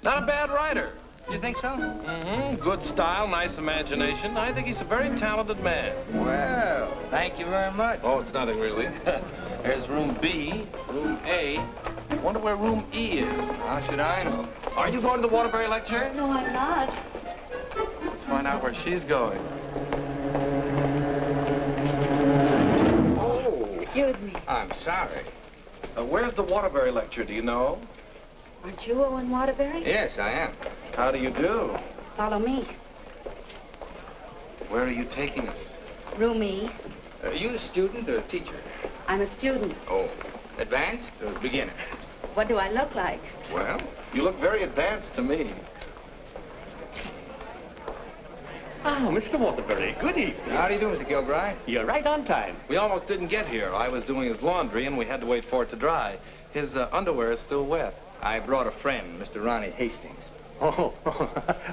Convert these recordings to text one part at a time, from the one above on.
Not a bad writer. You think so? Mm-hmm. Good style, nice imagination. I think he's a very talented man. Well, thank you very much. Oh, it's nothing really. There's room B, room A. Wonder where room E is. How should I know? Are you going to the Waterbury lecture? No, I'm not. Let's find out where she's going. Oh. Excuse me. I'm sorry. Where's the Waterbury lecture, do you know? Aren't you Owen Waterbury? Yes, I am. How do you do? Follow me. Where are you taking us? Room E. Are you a student or a teacher? I'm a student. Oh, advanced or beginner? What do I look like? Well, You look very advanced to me. Ah, Mr. Waterbury, good evening. how do you do, Mr. Gilbride? You're right on time. We almost didn't get here. I was doing his laundry, and we had to wait for it to dry. His underwear is still wet. I brought a friend, Mr. Ronnie Hastings. Oh,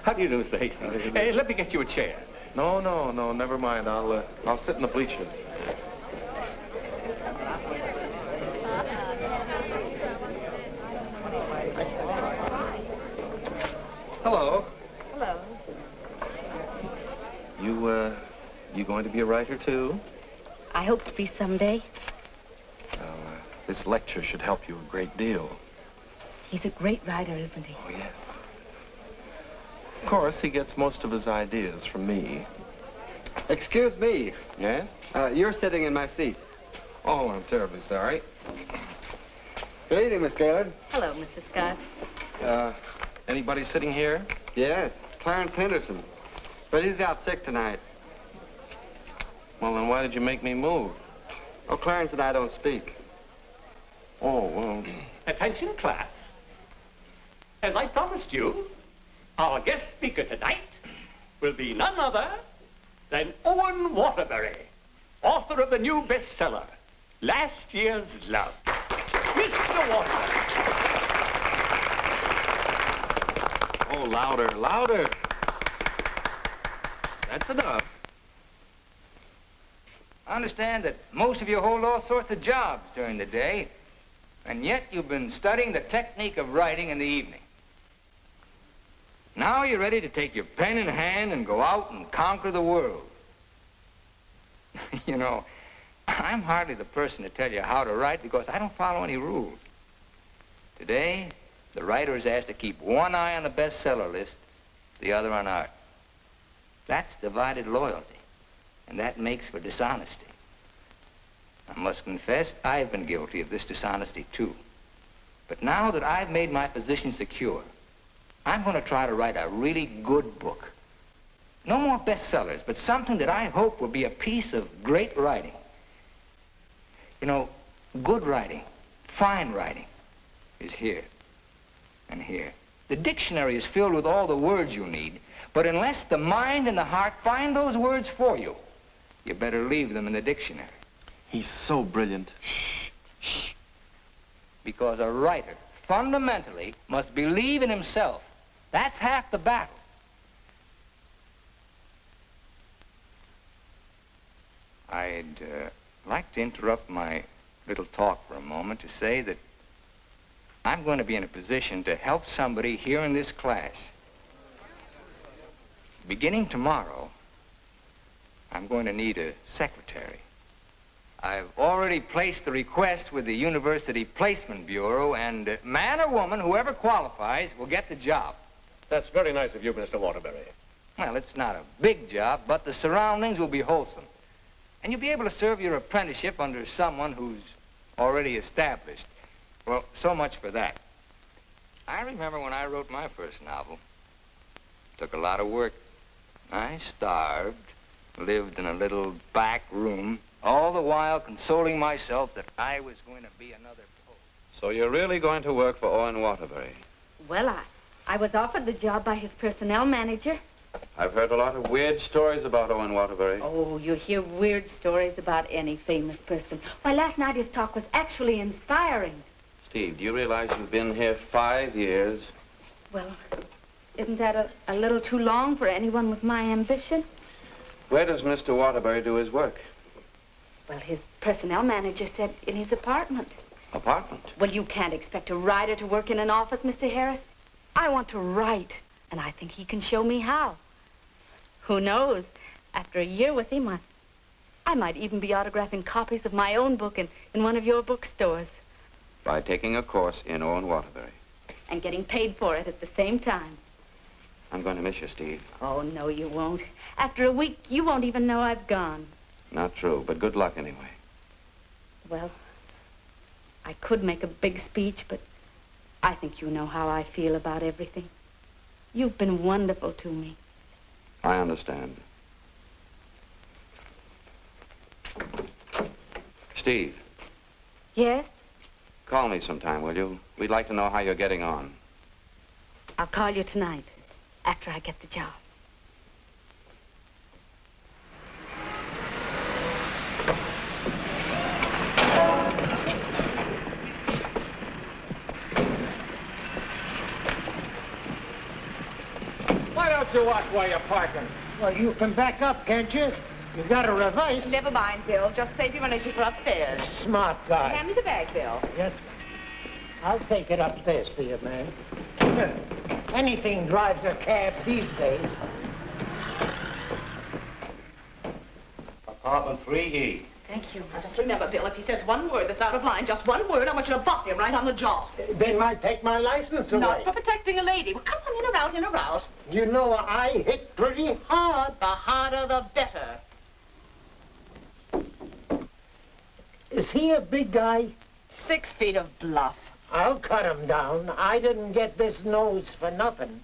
how do you do, Mr. Hastings? Hey, let me get you a chair. No, never mind. I'll sit in the bleachers. Hello. Hello. You going to be a writer, too? I hope to be someday. Well, this lecture should help you a great deal. He's a great writer, isn't he? Oh, yes. Of course, he gets most of his ideas from me. Excuse me. Yes? You're sitting in my seat. Oh, I'm terribly sorry. Good evening, Miss Gaylord. Hello, Mr. Scott. Anybody sitting here? Yes, Clarence Henderson. But he's out sick tonight. Well, then why did you make me move? Oh, Clarence and I don't speak. Oh, well... Attention, class. As I promised you, our guest speaker tonight will be none other than Owen Waterbury, author of the new bestseller, Last Year's Love. Mr. Waterbury. Oh, louder, louder. That's enough. I understand that most of you hold all sorts of jobs during the day, and yet you've been studying the technique of writing in the evening. Now you're ready to take your pen in hand and go out and conquer the world. You know, I'm hardly the person to tell you how to write because I don't follow any rules. Today, the writer is asked to keep one eye on the bestseller list, the other on art. That's divided loyalty, and that makes for dishonesty. I must confess, I've been guilty of this dishonesty, too. But now that I've made my position secure, I'm going to try to write a really good book. No more bestsellers, but something that I hope will be a piece of great writing. You know, good writing, fine writing, is here and here. The dictionary is filled with all the words you need, but unless the mind and the heart find those words for you, you better leave them in the dictionary. He's so brilliant. Shh, shh. Because a writer, fundamentally, must believe in himself. That's half the battle. I'd like to interrupt my little talk for a moment to say that I'm going to be in a position to help somebody here in this class. Beginning tomorrow, I'm going to need a secretary. I've already placed the request with the University Placement Bureau, and man or woman, whoever qualifies, will get the job. That's very nice of you, Mr. Waterbury. Well, it's not a big job, but the surroundings will be wholesome. And you'll be able to serve your apprenticeship under someone who's already established. Well, so much for that. I remember when I wrote my first novel. It took a lot of work. I starved, lived in a little back room, all the while consoling myself that I was going to be another Poe. So you're really going to work for Owen Waterbury? Well, I was offered the job by his personnel manager. I've heard a lot of weird stories about Owen Waterbury. Oh, you hear weird stories about any famous person. Why, last night his talk was actually inspiring. Steve, do you realize you've been here 5 years? Well, isn't that a little too long for anyone with my ambition? Where does Mr. Waterbury do his work? Well, his personnel manager said in his apartment. Apartment? Well, you can't expect a writer to work in an office, Mr. Harris. I want to write, and I think he can show me how. Who knows? After a year with him, I might even be autographing copies of my own book in one of your bookstores. By taking a course in Owen Waterbury. And getting paid for it at the same time. I'm going to miss you, Steve. Oh, no, you won't. After a week, you won't even know I've gone. Not true, but good luck anyway. Well, I could make a big speech, but I think you know how I feel about everything. You've been wonderful to me. I understand. Steve. Yes? Call me sometime, will you? We'd like to know how you're getting on. I'll call you tonight, after I get the job. Why don't you watch while you're parking? Well, you can back up, can't you? You got to reverse. Never mind, Bill. Just save your energy for upstairs. Smart guy. Hand me the bag, Bill. Yes, ma'am. I'll take it upstairs for you, man. Anything drives a cab these days. Apartment 3E. Thank you. Now, just remember, Bill, if he says one word that's out of line, just one word, I want you to bop him right on the jaw. They might take my license away. Not for protecting a lady. Well, come on, in or out, in or out. You know, I hit pretty hard. The harder, the better. Is he a big guy? 6 feet of bluff. I'll cut him down. I didn't get this nose for nothing.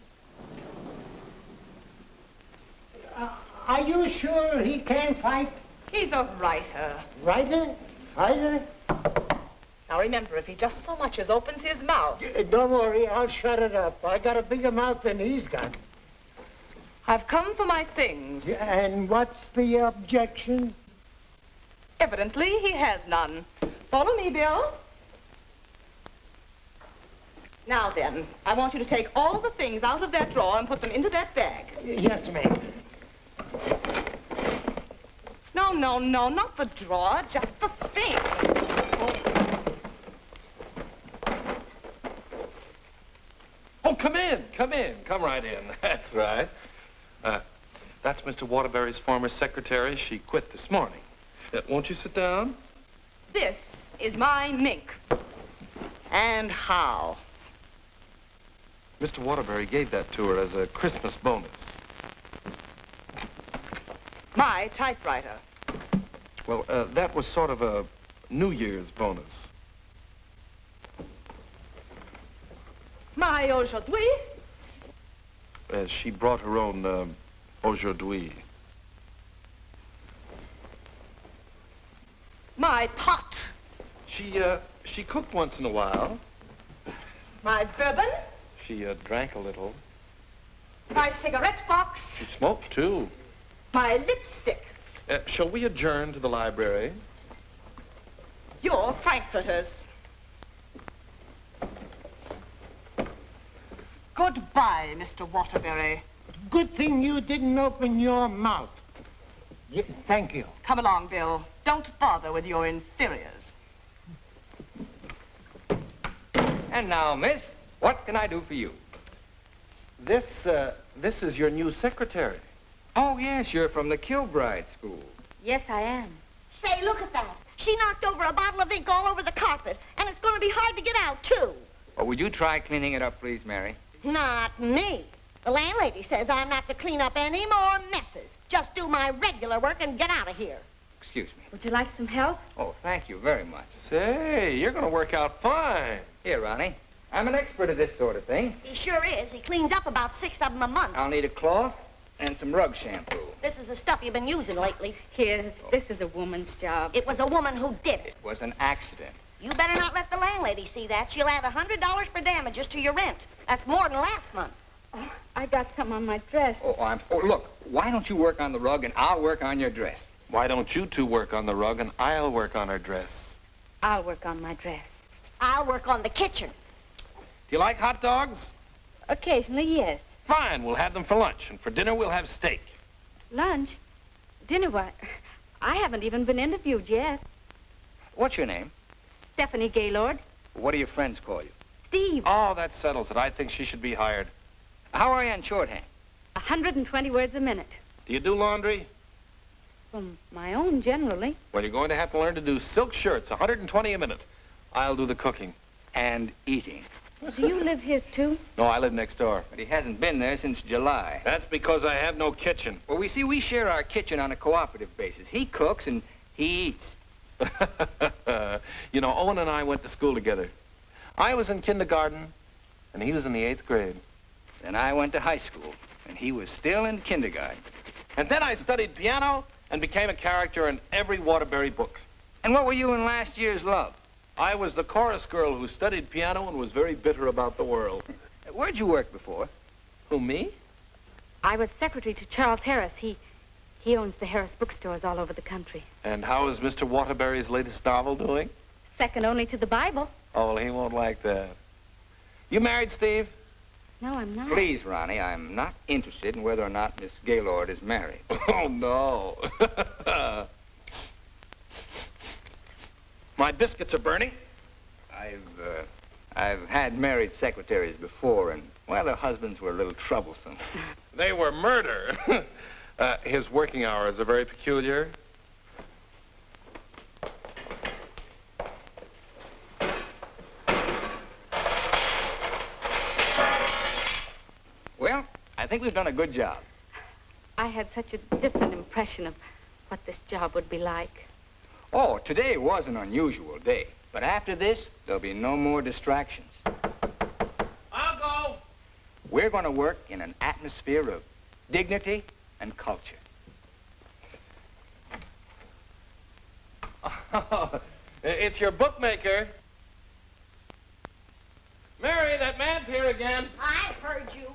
Are you sure he can fight? He's a writer. Writer? Fighter? Now, remember, if he just so much as opens his mouth... Don't worry, I'll shut it up. I got a bigger mouth than he's got. I've come for my things. And what's the objection? Evidently, he has none. Follow me, Bill. Now then, I want you to take all the things out of that drawer and put them into that bag. Yes, ma'am. No, no, no, not the drawer, just the thing. Oh, come in, come in. Come right in. That's right. That's Mr. Waterbury's former secretary. She quit this morning. Won't you sit down? This is my mink. And how? Mr. Waterbury gave that to her as a Christmas bonus. My typewriter. Well, that was sort of a New Year's bonus. My aujourd'hui. She brought her own aujourd'hui. My pot. She cooked once in a while. My bourbon. She drank a little. My cigarette box. She smoked, too. My lipstick. Shall we adjourn to the library? Your frankfurters. Goodbye, Mr. Waterbury. Good thing you didn't open your mouth. Thank you. Come along, Bill. Don't bother with your inferiors. And now, miss, what can I do for you? This is your new secretary. Oh, yes, you're from the Kilbride School. Yes, I am. Say, look at that. She knocked over a bottle of ink all over the carpet, and it's going to be hard to get out, too. Oh, would you try cleaning it up, please, Mary? Not me. The landlady says I'm not to clean up any more messes. Just do my regular work and get out of here. Excuse me. Would you like some help? Oh, thank you very much. Say, you're going to work out fine. Here, Ronnie. I'm an expert at this sort of thing. He sure is. He cleans up about 6 of them a month. I'll need a cloth and some rug shampoo. This is the stuff you've been using lately. Here, this is a woman's job. It was a woman who did it. It was an accident. You better not let the landlady see that. She'll add $100 for damages to your rent. That's more than last month. Oh, I got some on my dress. Oh, look, why don't you work on the rug and I'll work on your dress? Why don't you two work on the rug and I'll work on her dress? I'll work on my dress. I'll work on the kitchen. Do you like hot dogs? Occasionally, yes. Fine, we'll have them for lunch, and for dinner we'll have steak. Lunch? Dinner, why? I haven't even been interviewed yet. What's your name? Stephanie Gaylord. What do your friends call you? Steve. Oh, that settles it. I think she should be hired. How are you on shorthand? 120 words a minute. Do you do laundry? From my own, generally. Well, you're going to have to learn to do silk shirts, 120 a minute. I'll do the cooking. And eating. Do you live here, too? No, I live next door. But he hasn't been there since July. That's because I have no kitchen. Well, we share our kitchen on a cooperative basis. He cooks and he eats. You know, Owen and I went to school together. I was in kindergarten, and he was in the 8th grade. Then I went to high school, and he was still in kindergarten. And then I studied piano and became a character in every Waterbury book. And what were you in last year's Love? I was the chorus girl who studied piano and was very bitter about the world. Where'd you work before? Who, me? I was secretary to Charles Harris. He owns the Harris bookstores all over the country. And how is Mr. Waterbury's latest novel doing? Second only to the Bible. Oh, well, he won't like that. You married, Steve? No, I'm not. Please, Ronnie, I'm not interested in whether or not Miss Gaylord is married. Oh, no. My biscuits are burning. I've had married secretaries before, and, well, their husbands were a little troublesome. They were murder. His working hours are very peculiar. Well, I think we've done a good job. I had such a different impression of what this job would be like. Oh, today was an unusual day. But after this, there'll be no more distractions. I'll go. We're going to work in an atmosphere of dignity and culture. It's your bookmaker. Mary, that man's here again. I heard you.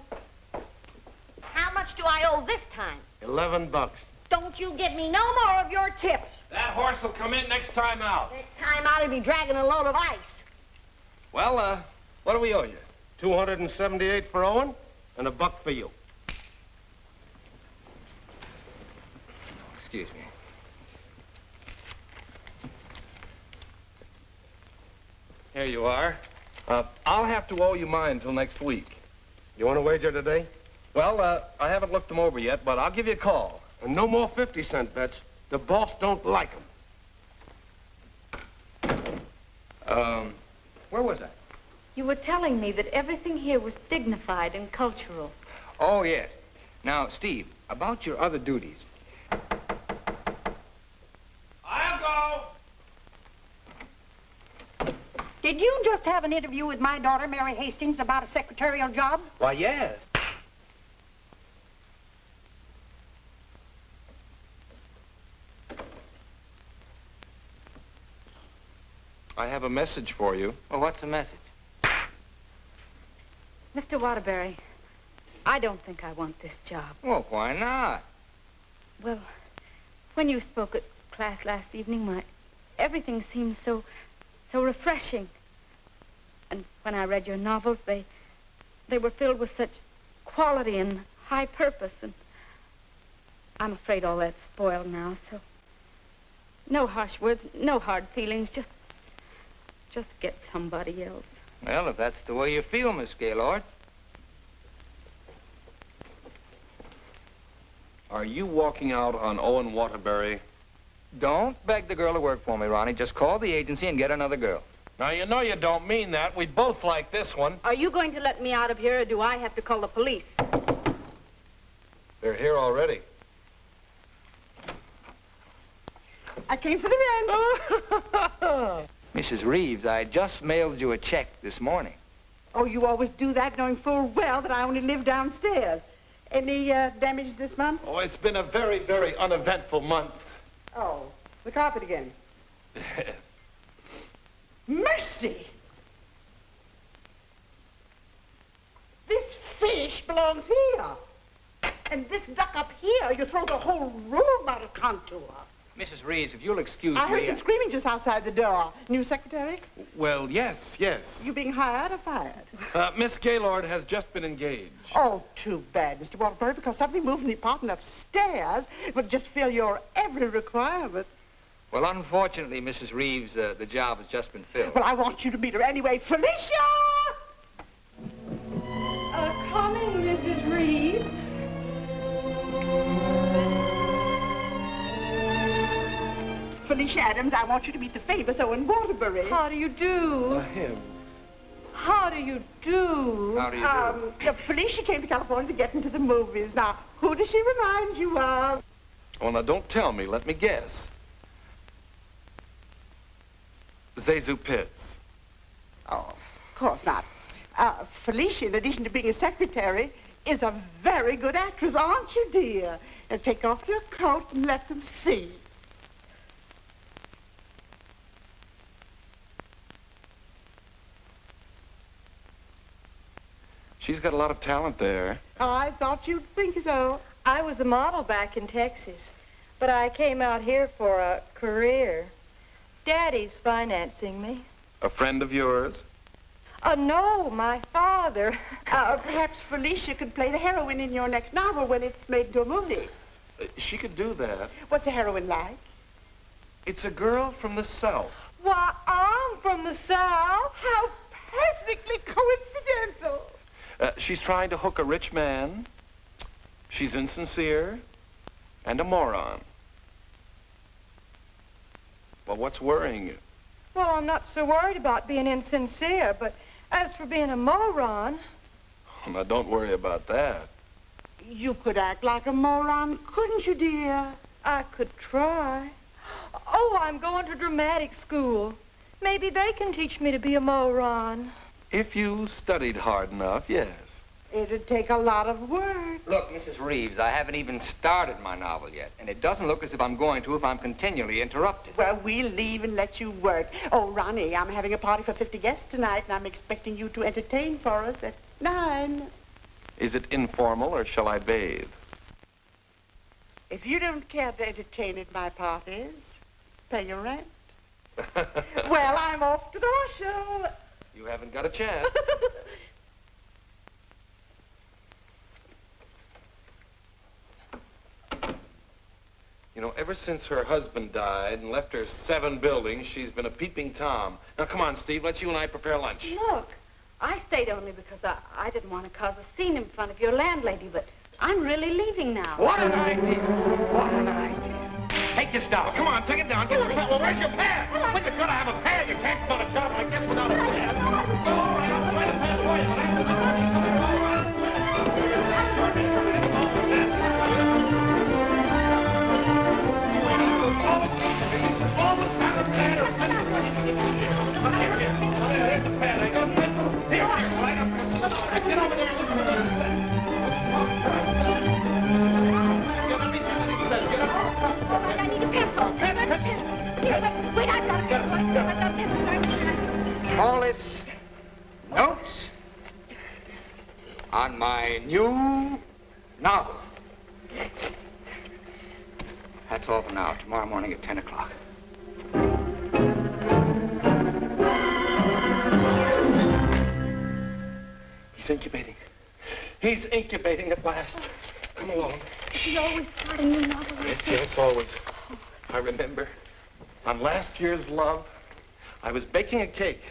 How much do I owe this time? $11. Don't you give me no more of your tips. That horse will come in next time out. Next time out, he'll be dragging a load of ice. Well, what do we owe you? $278 for Owen and $1 for you. Excuse me. Here you are. I'll have to owe you mine till next week. You want to wager today? Well, I haven't looked them over yet, but I'll give you a call. And no more 50-cent bets. The boss don't like them. Where was I? You were telling me that everything here was dignified and cultural. Oh, yes. Now, Steve, about your other duties. I'll go. Did you just have an interview with my daughter, Mary Hastings, about a secretarial job? Why, yes. I have a message for you. Well, what's the message? Mr. Waterbury, I don't think I want this job. Well, why not? Well, when you spoke at class last evening, everything seemed so refreshing. And when I read your novels, they were filled with such quality and high purpose. And I'm afraid all that's spoiled now, so no harsh words, no hard feelings, just get somebody else. Well, if that's the way you feel, Miss Gaylord. Are you walking out on Owen Waterbury? Don't beg the girl to work for me, Ronnie. Just call the agency and get another girl. Now, you know you don't mean that. We both like this one. Are you going to let me out of here, or do I have to call the police? They're here already. I came for the rent. Mrs. Reeves, I just mailed you a check this morning. Oh, you always do that, knowing full well that I only live downstairs. Any damage this month? Oh, it's been a very, very uneventful month. Oh, the carpet again. Yes. Mercy! This fish belongs here. And this duck up here, you throw the whole room out of contour. Mrs. Reeves, if you'll excuse me... I heard some screaming just outside the door. New secretary? Well, yes. You being hired or fired? Miss Gaylord has just been engaged. Oh, too bad, Mr. Waterbury, because something moved in the apartment upstairs would just fill your every requirement. Well, unfortunately, Mrs. Reeves, the job has just been filled. Well, I want you to meet her anyway. Felicia! Coming, Mrs. Reeves. Felicia Adams, I want you to meet the famous Owen Waterbury. How do you do? Him. How do you do? How do you do? Felicia came to California to get into the movies. Now, who does she remind you of? Oh, now don't tell me. Let me guess. Zazu Pitts. Oh, of course not. Felicia, in addition to being a secretary, is a very good actress, aren't you, dear? And take off your coat and let them see. She's got a lot of talent there. I thought you'd think so. I was a model back in Texas, but I came out here for a career. Daddy's financing me. A friend of yours? No, my father. Perhaps Felicia could play the heroine in your next novel when it's made into a movie. She could do that. What's the heroine like? It's a girl from the South. Why, I'm from the South. How perfectly coincidental. She's trying to hook a rich man. She's insincere and a moron. Well, what's worrying you? Well, I'm not so worried about being insincere, but as for being a moron... Oh, now, don't worry about that. You could act like a moron, couldn't you, dear? I could try. Oh, I'm going to dramatic school. Maybe they can teach me to be a moron. If you studied hard enough, yes. It'd take a lot of work. Look, Mrs. Reeves, I haven't even started my novel yet, and it doesn't look as if I'm going to if I'm continually interrupted. Well, we'll leave and let you work. Oh, Ronnie, I'm having a party for 50 guests tonight, and I'm expecting you to entertain for us at 9. Is it informal, or shall I bathe? If you don't care to entertain at my parties, pay your rent. Well, I'm off to the horse show. You haven't got a chance. You know, ever since her husband died and left her 7 buildings, she's been a peeping Tom. Now, come on, Steve, let's you and I prepare lunch. Look, I stayed only because I didn't want to cause a scene in front of your landlady, but I'm really leaving now. What an idea. What an idea. Take this down. Come on, take it down. Get your pad. Well, where's your pad? Well, you've got to have a pad. You can't start a job like this without a pad. Go, all right, I'll find a pad for you. Almost have a pad or there's the pad. I got it. Here, right up. Get over there. I need a pencil. Wait, I've got a pencil. Call this notes on my new novel. That's all for now. Tomorrow morning at 10 o'clock. He's incubating. He's incubating at last. Come along. He always start a new novel. Yes, always. I remember on last year's Love, I was baking a cake.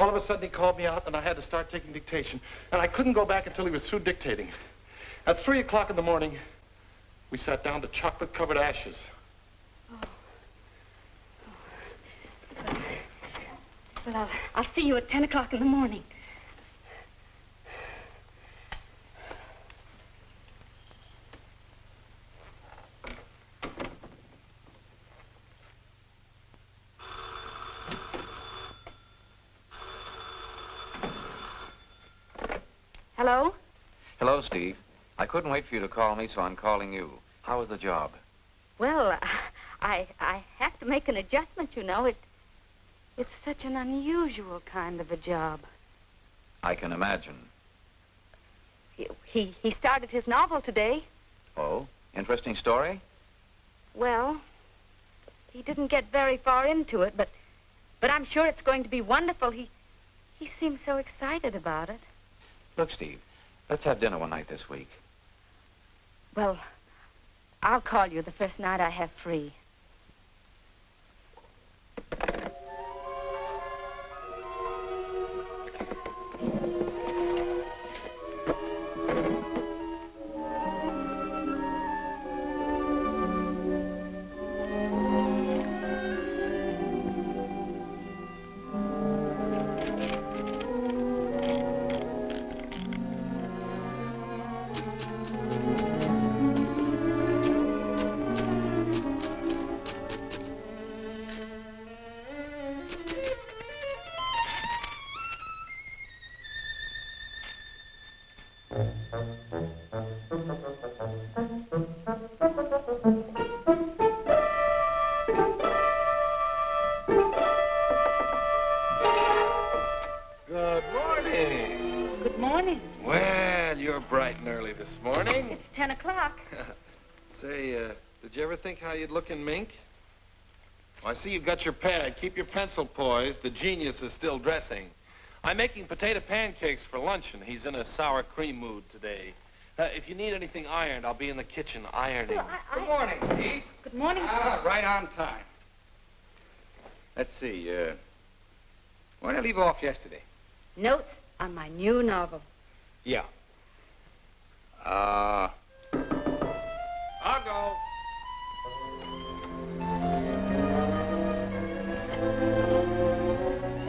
All of a sudden, he called me out, and I had to start taking dictation. And I couldn't go back until he was through dictating. At 3 o'clock in the morning, we sat down to chocolate-covered ashes. Well, I'll see you at 10 o'clock in the morning. Hello? Hello, Steve. I couldn't wait for you to call me, so I'm calling you. How was the job? Well, I have to make an adjustment, you know. It's such an unusual kind of a job. I can imagine. He started his novel today. Oh, interesting story? Well, he didn't get very far into it, but I'm sure it's going to be wonderful. He seems so excited about it. Look, Steve, let's have dinner one night this week. Well, I'll call you the first night I have free. early this morning. It's 10 o'clock. Say, did you ever think how you'd look in mink? Well, I see you've got your pad. Keep your pencil poised. The genius is still dressing. I'm making potato pancakes for luncheon. He's in a sour cream mood today. If you need anything ironed, I'll be in the kitchen ironing. Well, Good morning, Steve. Good morning. Right on time. Let's see, where did I leave off yesterday? Notes on my new novel. Yeah. I'll go.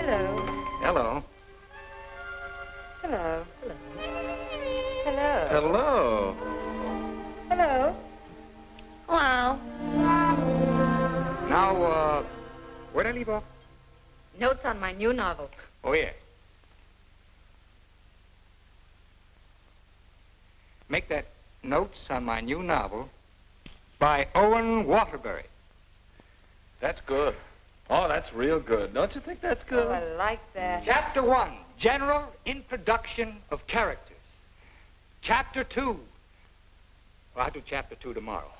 Hello. Hello. Hello. Hello. Hello. Hello. Hello. Now, where did I leave off? Notes on my new novel. Oh, yes. Make that Notes on My New Novel by Owen Waterbury. That's good. Oh, that's real good. Don't you think that's good? Oh, I like that. Chapter 1, General Introduction of Characters. Chapter 2. Well, I'll do Chapter 2 tomorrow.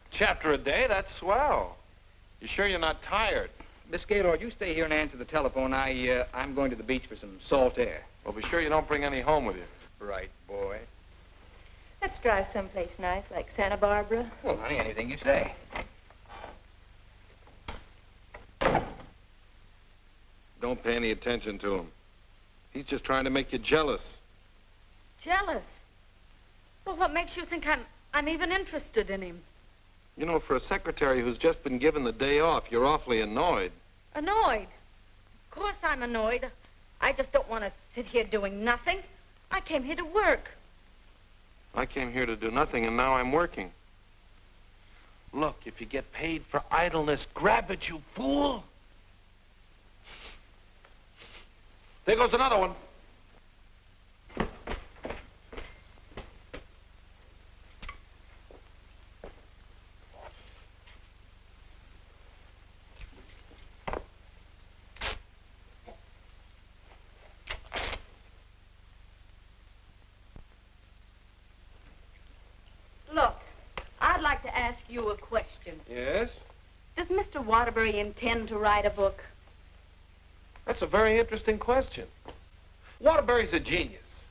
Chapter a day? That's swell. You sure you're not tired? Miss Gaylord, you stay here and answer the telephone. I'm going to the beach for some salt air. Well, be sure you don't bring any home with you. Right, boy. Let's drive someplace nice, like Santa Barbara. Well, honey, anything you say. Don't pay any attention to him. He's just trying to make you jealous. Jealous? Well, what makes you think I'm even interested in him? You know, for a secretary who's just been given the day off, you're awfully annoyed. Annoyed? Of course I'm annoyed. I just don't want to sit here doing nothing. I came here to work. I came here to do nothing, and now I'm working. Look, if you get paid for idleness, grab it, you fool. There goes another one. Look, I'd like to ask you a question. Yes? Does Mr. Waterbury intend to write a book? That's a very interesting question. Waterbury's a genius.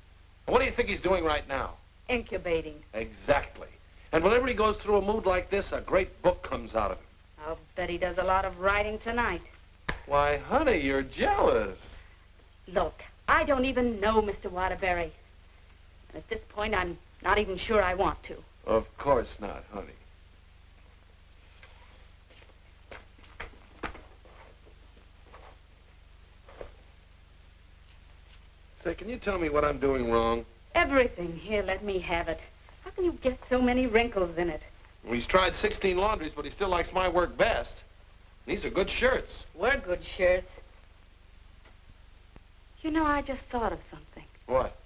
What do you think he's doing right now? Incubating. Exactly. And whenever he goes through a mood like this, a great book comes out of him. I'll bet he does a lot of writing tonight. Why, honey, you're jealous. Look, I don't even know Mr. Waterbury. At this point, I'm not even sure I want to. Of course not, honey. Say, can you tell me what I'm doing wrong? Everything. Here, let me have it. How can you get so many wrinkles in it? Well, he's tried 16 laundries, but he still likes my work best. These are good shirts. We're good shirts. You know, I just thought of something. What?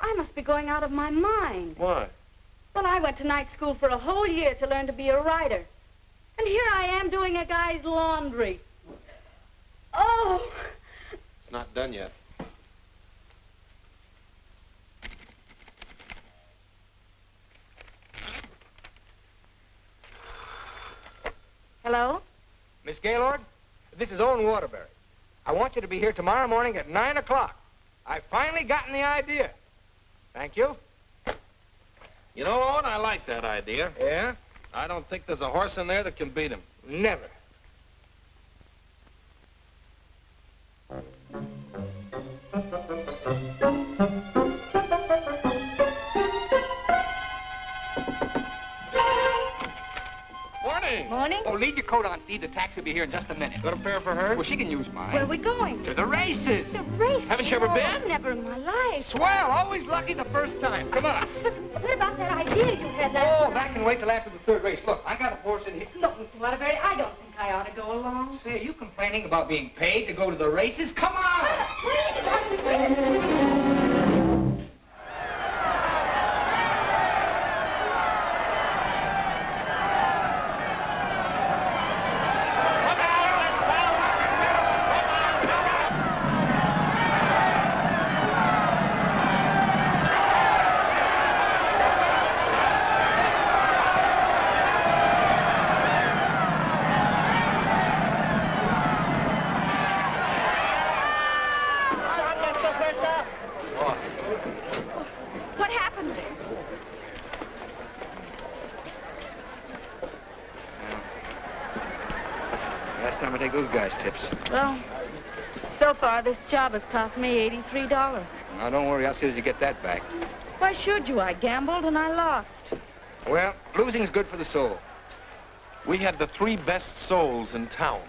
I must be going out of my mind. Why? Well, I went to night school for a whole year to learn to be a writer. And here I am doing a guy's laundry. Oh! It's not done yet. Hello? Miss Gaylord, this is Owen Waterbury. I want you to be here tomorrow morning at 9 o'clock. I've finally gotten the idea. Thank you. You know, Owen, I like that idea. Yeah? I don't think there's a horse in there that can beat him. Never. Morning. Morning. Oh, leave your coat on, Steve. The taxi will be here in just a minute. Got a pair for her? Well, she can use mine. Where are we going? To the races. The race. Haven't you ever been? Never in my life. Swell. Always lucky the first time. Come on. But what about that idea you had last Oh, that can wait till after the third race. Look, I got a horse in here. Look, Mr. Waterbury, I don't think I ought to go along. Say, are you complaining about being paid to go to the races? Come on! take those guys' tips. Well, so far this job has cost me $83. Now, don't worry. I'll see that you get that back. Why should you? I gambled and I lost. Well, losing's good for the soul. We had the 3 best souls in town.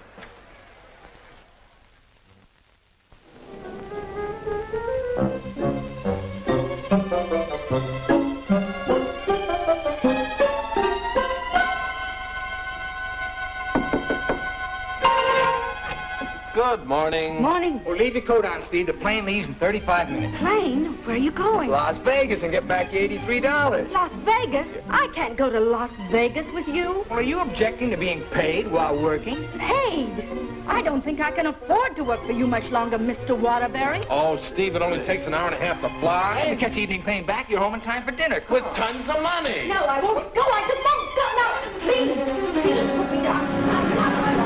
Good morning. Morning. Well, leave your coat on, Steve. The plane leaves in 35 minutes. Plane? Where are you going? Las Vegas and get back your $83. Las Vegas? I can't go to Las Vegas with you. Well, are you objecting to being paid while working? Paid? I don't think I can afford to work for you much longer, Mr. Waterbury. Oh, Steve, it only takes an hour and a half to fly. And to catch the evening plane back, you're home in time for dinner. With tons of money. No, I won't go. I just won't go. No, please. Please put me down. I'm not going to.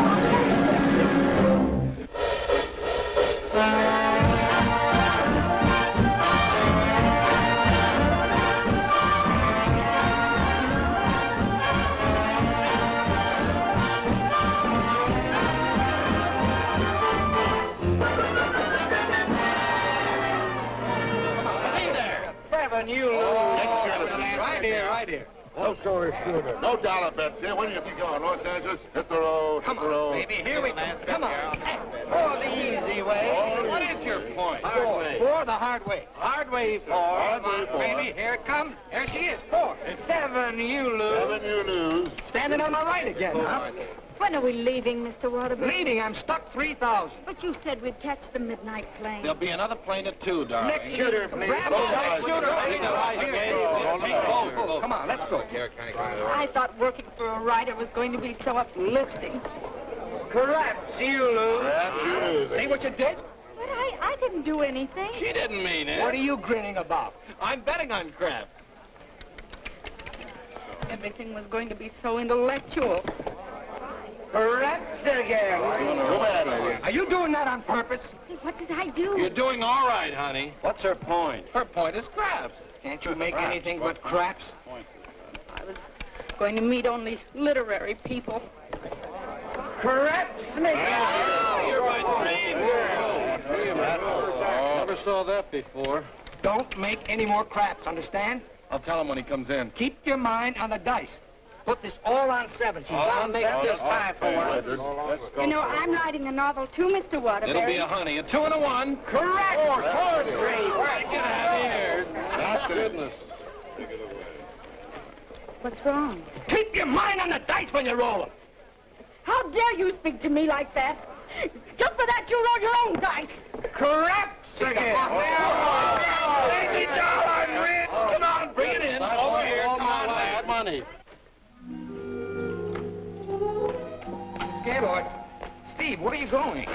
You right here, right here. Oh, sorry, shooter. No dollar bets here. Where do you think you're going? Los Angeles? Hit the road. Come on, baby. Here we go. Come on. Oh, the easy way. Oh, what is your point? Hard way. 4, the hard way. Hard way 4. Hard way 4. Baby, here it comes. There she is. 4. 7, you lose. 7, you lose. Standing on my right again, huh? When are we leaving, Mr. Waterbury? Leaving, I'm stuck 3,000. But you said we'd catch the midnight plane. There'll be another plane at 2, darling. Next shooter, please. Grab the next shooter. Come on, let's go. I thought working for a writer was going to be so uplifting. Perhaps you lose. Perhaps you lose. See what you did? But I didn't do anything. She didn't mean it. What are you grinning about? I'm betting on crabs. Everything was going to be so intellectual. Perhaps again. Go ahead, lady. Are you doing that on purpose? What did I do? You're doing all right, honey. What's her point? Her point is crabs. Can't you make anything but craps? I was going to meet only literary people. Craps, Nick. You're my dream girl. Never saw that before. Don't make any more craps, understand? I'll tell him when he comes in. Keep your mind on the dice. Put this all on 7. She's bound to make this time for once. You know, I'm writing a novel too, Mr. Waterbury. It'll be a honey. A 2 and a 1. Correct. 4 straight. Get out of here. Not goodness. What's wrong? Keep your mind on the dice when you roll them. How dare you speak to me like that? Just for that, you roll your own dice. Craps again. $80, Rich. Come on, bring it in. Over here. Come on, lad. Money. Gaylord. Steve, where are you going?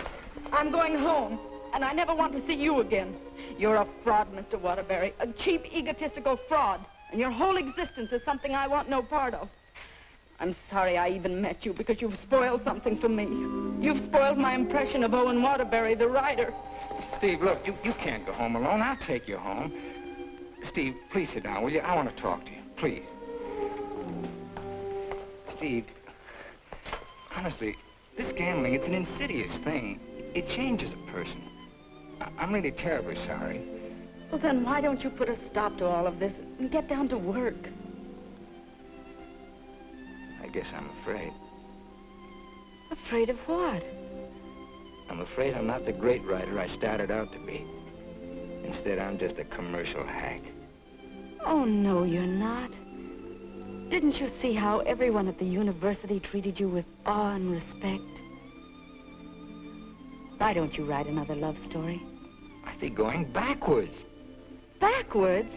I'm going home, and I never want to see you again. You're a fraud, Mr. Waterbury, a cheap, egotistical fraud, and your whole existence is something I want no part of. I'm sorry I even met you, because you've spoiled something for me. You've spoiled my impression of Owen Waterbury, the writer. Steve, look, you can't go home alone. I'll take you home. Steve, please sit down, will you? I want to talk to you, please. Steve, honestly, this gambling, it's an insidious thing. It changes a person. I'm really terribly sorry. Well, then why don't you put a stop to all of this and get down to work? I guess I'm afraid. Afraid of what? I'm afraid I'm not the great writer I started out to be. Instead, I'm just a commercial hack. Oh, no, you're not. Didn't you see how everyone at the university treated you with awe and respect? Why don't you write another love story? I'd be going backwards. Backwards?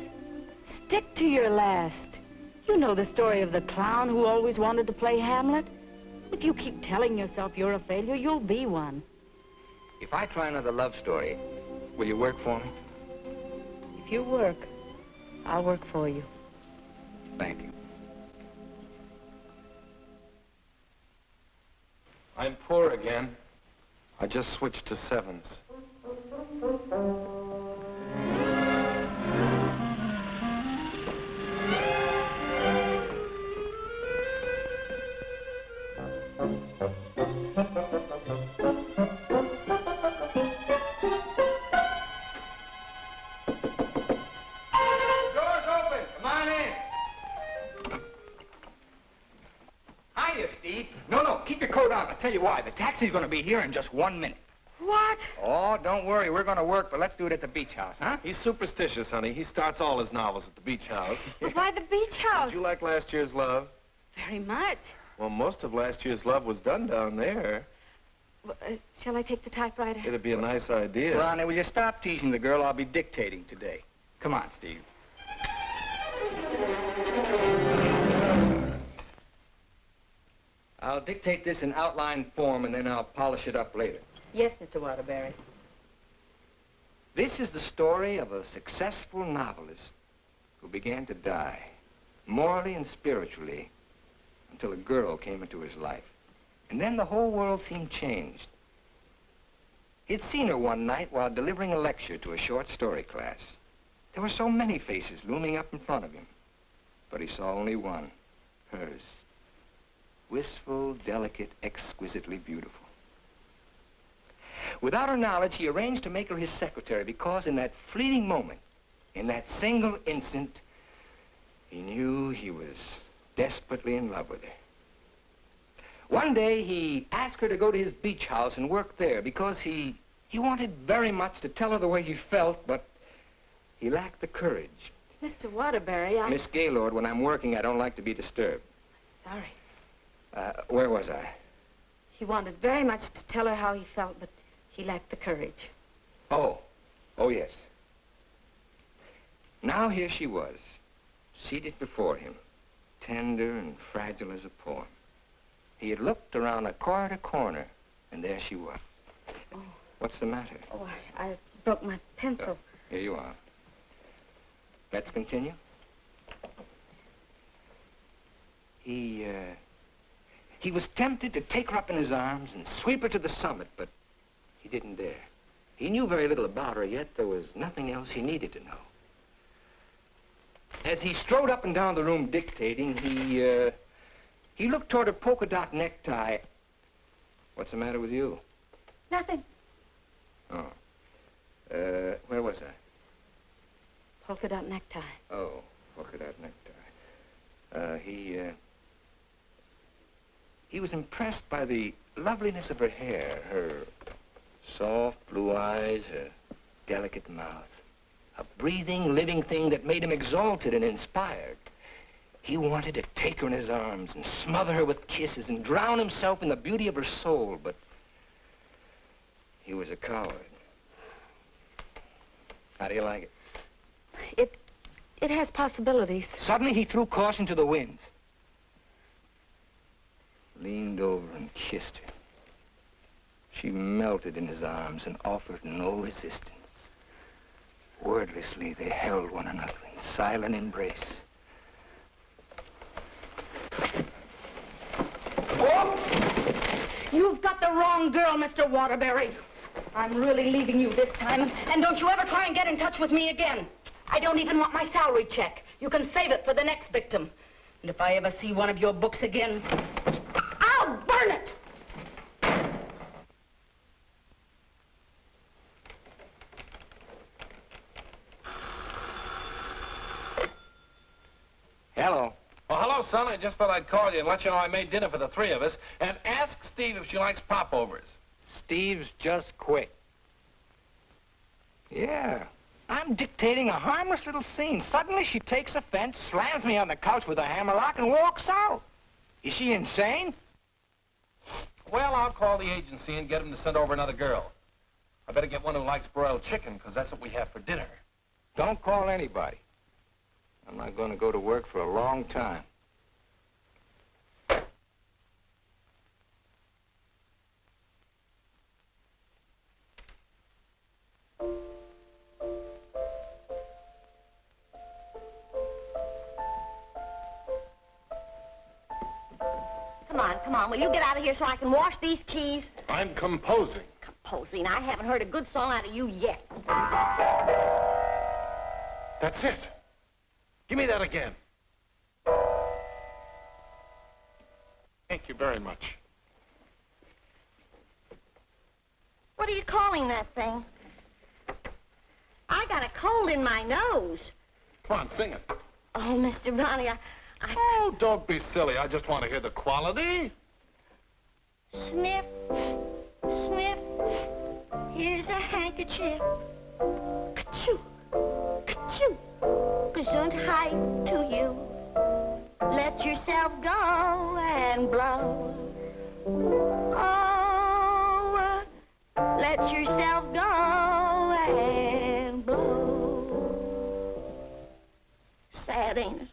Stick to your last. You know the story of the clown who always wanted to play Hamlet? If you keep telling yourself you're a failure, you'll be one. If I try another love story, will you work for me? If you work, I'll work for you. Thank you. I'm poor again. I just switched to 7s. keep your coat on. I'll tell you why. The taxi's going to be here in just 1 minute. What? Oh, don't worry. We're going to work, but let's do it at the beach house, huh? He's superstitious, honey. He starts all his novels at the beach house. But why the beach house? Did you like last year's Love? Very much. Well, most of last year's Love was done down there. Well, shall I take the typewriter? It'd be a nice idea. Ronnie, will you stop teasing the girl? I'll be dictating today. Come on, Steve. I'll dictate this in outline form, and then I'll polish it up later. Yes, Mr. Waterbury. This is the story of a successful novelist who began to die, morally and spiritually, until a girl came into his life. And then the whole world seemed changed. He'd seen her one night while delivering a lecture to a short story class. There were so many faces looming up in front of him, but he saw only one, hers. Wistful, delicate, exquisitely beautiful. Without her knowledge, he arranged to make her his secretary because in that fleeting moment, in that single instant, he knew he was desperately in love with her. One day, he asked her to go to his beach house and work there because he wanted very much to tell her the way he felt, but he lacked the courage. Mr. Waterbury, Miss Gaylord, when I'm working, I don't like to be disturbed. Sorry. Where was I? He wanted very much to tell her how he felt, but he lacked the courage. Oh, yes. Now here she was, seated before him, tender and fragile as a poem. He had looked around a corner, and there she was. Oh. What's the matter? Oh, I broke my pencil. Oh, here you are. Let's continue. He was tempted to take her up in his arms and sweep her to the summit, but he didn't dare. He knew very little about her, yet there was nothing else he needed to know. As he strode up and down the room dictating, he looked toward a polka dot necktie. What's the matter with you? Nothing. Oh. Where was I? Polka dot necktie. Oh, polka dot necktie. He was impressed by the loveliness of her hair, her soft blue eyes, her delicate mouth. A breathing, living thing that made him exalted and inspired. He wanted to take her in his arms and smother her with kisses and drown himself in the beauty of her soul, but he was a coward. How do you like it? It has possibilities. Suddenly he threw caution to the winds. Leaned over and kissed her. She melted in his arms and offered no resistance. Wordlessly, they held one another in silent embrace. Oh! You've got the wrong girl, Mr. Waterbury. I'm really leaving you this time, and don't you ever try and get in touch with me again. I don't even want my salary check. You can save it for the next victim. And if I ever see one of your books again, I'll burn it! Hello. Well, hello, son. I just thought I'd call you and let you know I made dinner for the three of us. And ask Steve if she likes popovers. Steve's just quit. Yeah. I'm dictating a harmless little scene. Suddenly she takes offense, slams me on the couch with a hammerlock, and walks out. Is she insane? Well, I'll call the agency and get them to send over another girl. I better get one who likes broiled chicken, because that's what we have for dinner. Don't call anybody. I'm not going to go to work for a long time. Come on, will you get out of here so I can wash these keys? I'm composing. Composing? I haven't heard a good song out of you yet. That's it. Give me that again. Thank you very much. What are you calling that thing? I got a cold in my nose. Come on, sing it. Oh, Mr. Ronnie, Oh, don't be silly. I just want to hear the quality. Snip, snip, here's a handkerchief. Ka-choo, ka-choo, gesundheit to you. Let yourself go and blow. Oh, let yourself go and blow. Sad, ain't it?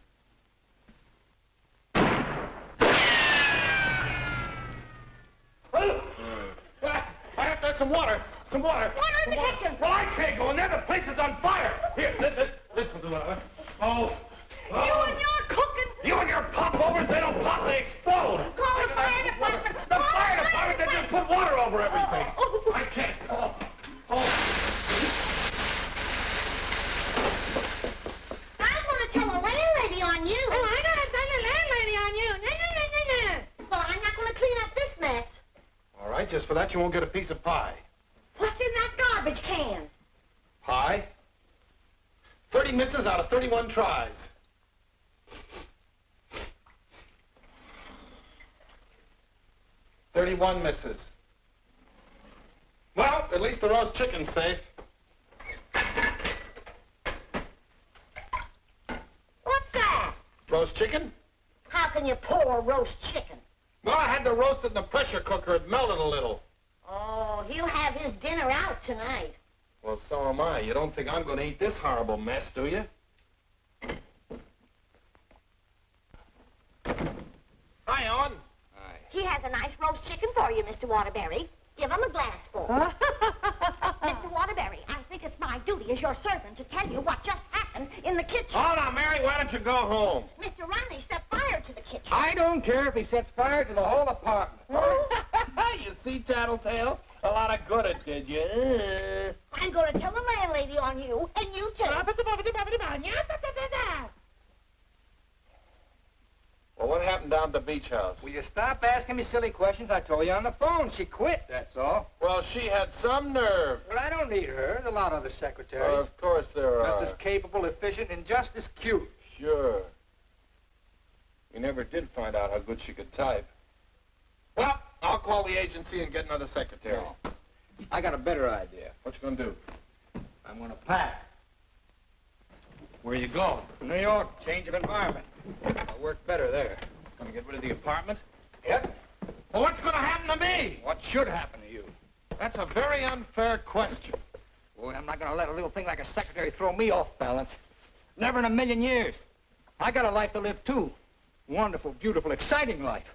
I have to have some water. Some water. Water in the kitchen. Well, I can't go in there. The place is on fire. Here, this will do it. Oh. You and your cooking. You and your popovers, they don't pop, they explode. Call the fire department. The fire department, they just put water over everything. I can't. I'm going to tell the landlady on you. Oh, I'm going to tell the landlady on you. No. Well, I'm not going to clean up this mess. All right, just for that, you won't get a piece of pie. What's in that garbage can? Pie? 30 misses out of 31 tries. $31 misses. Well, at least the roast chicken's safe. What's that? Roast chicken? How can you pour roast chicken? Well, I had to roast it in the pressure cooker. It melted a little. Oh, he'll have his dinner out tonight. Well, so am I. You don't think I'm going to eat this horrible mess, do you? Hi, Owen. Hi. He has a nice roast chicken for you, Mr. Waterbury. Give him a glassful. Mr. Waterbury, I think it's my duty as your servant to tell you what just happened in the kitchen. Oh, now, Mary, why don't you go home? Mr. Ronnie set fire to the kitchen. I don't care if he sets fire to the whole apartment. You see, Tattletale? A lot of good it did you. I'm going to tell the landlady on you, and you too. Well, what happened down at the beach house? Will you stop asking me silly questions? I told you on the phone. She quit, that's all. Well, she had some nerve. Well, I don't need her. There's a lot of other secretaries. Of course there are. Just as capable, efficient, and just as cute. Sure. We never did find out how good she could type. Well, I'll call the agency and get another secretary. No. I got a better idea. What you gonna do? I'm gonna pack. Where you going? New York, change of environment. I'll work better there. Gonna get rid of the apartment? Yep. Well, what's gonna happen to me? What should happen to you? That's a very unfair question. Boy, I'm not gonna let a little thing like a secretary throw me off balance. Never in a million years. I got a life to live, too. Wonderful, beautiful, exciting life.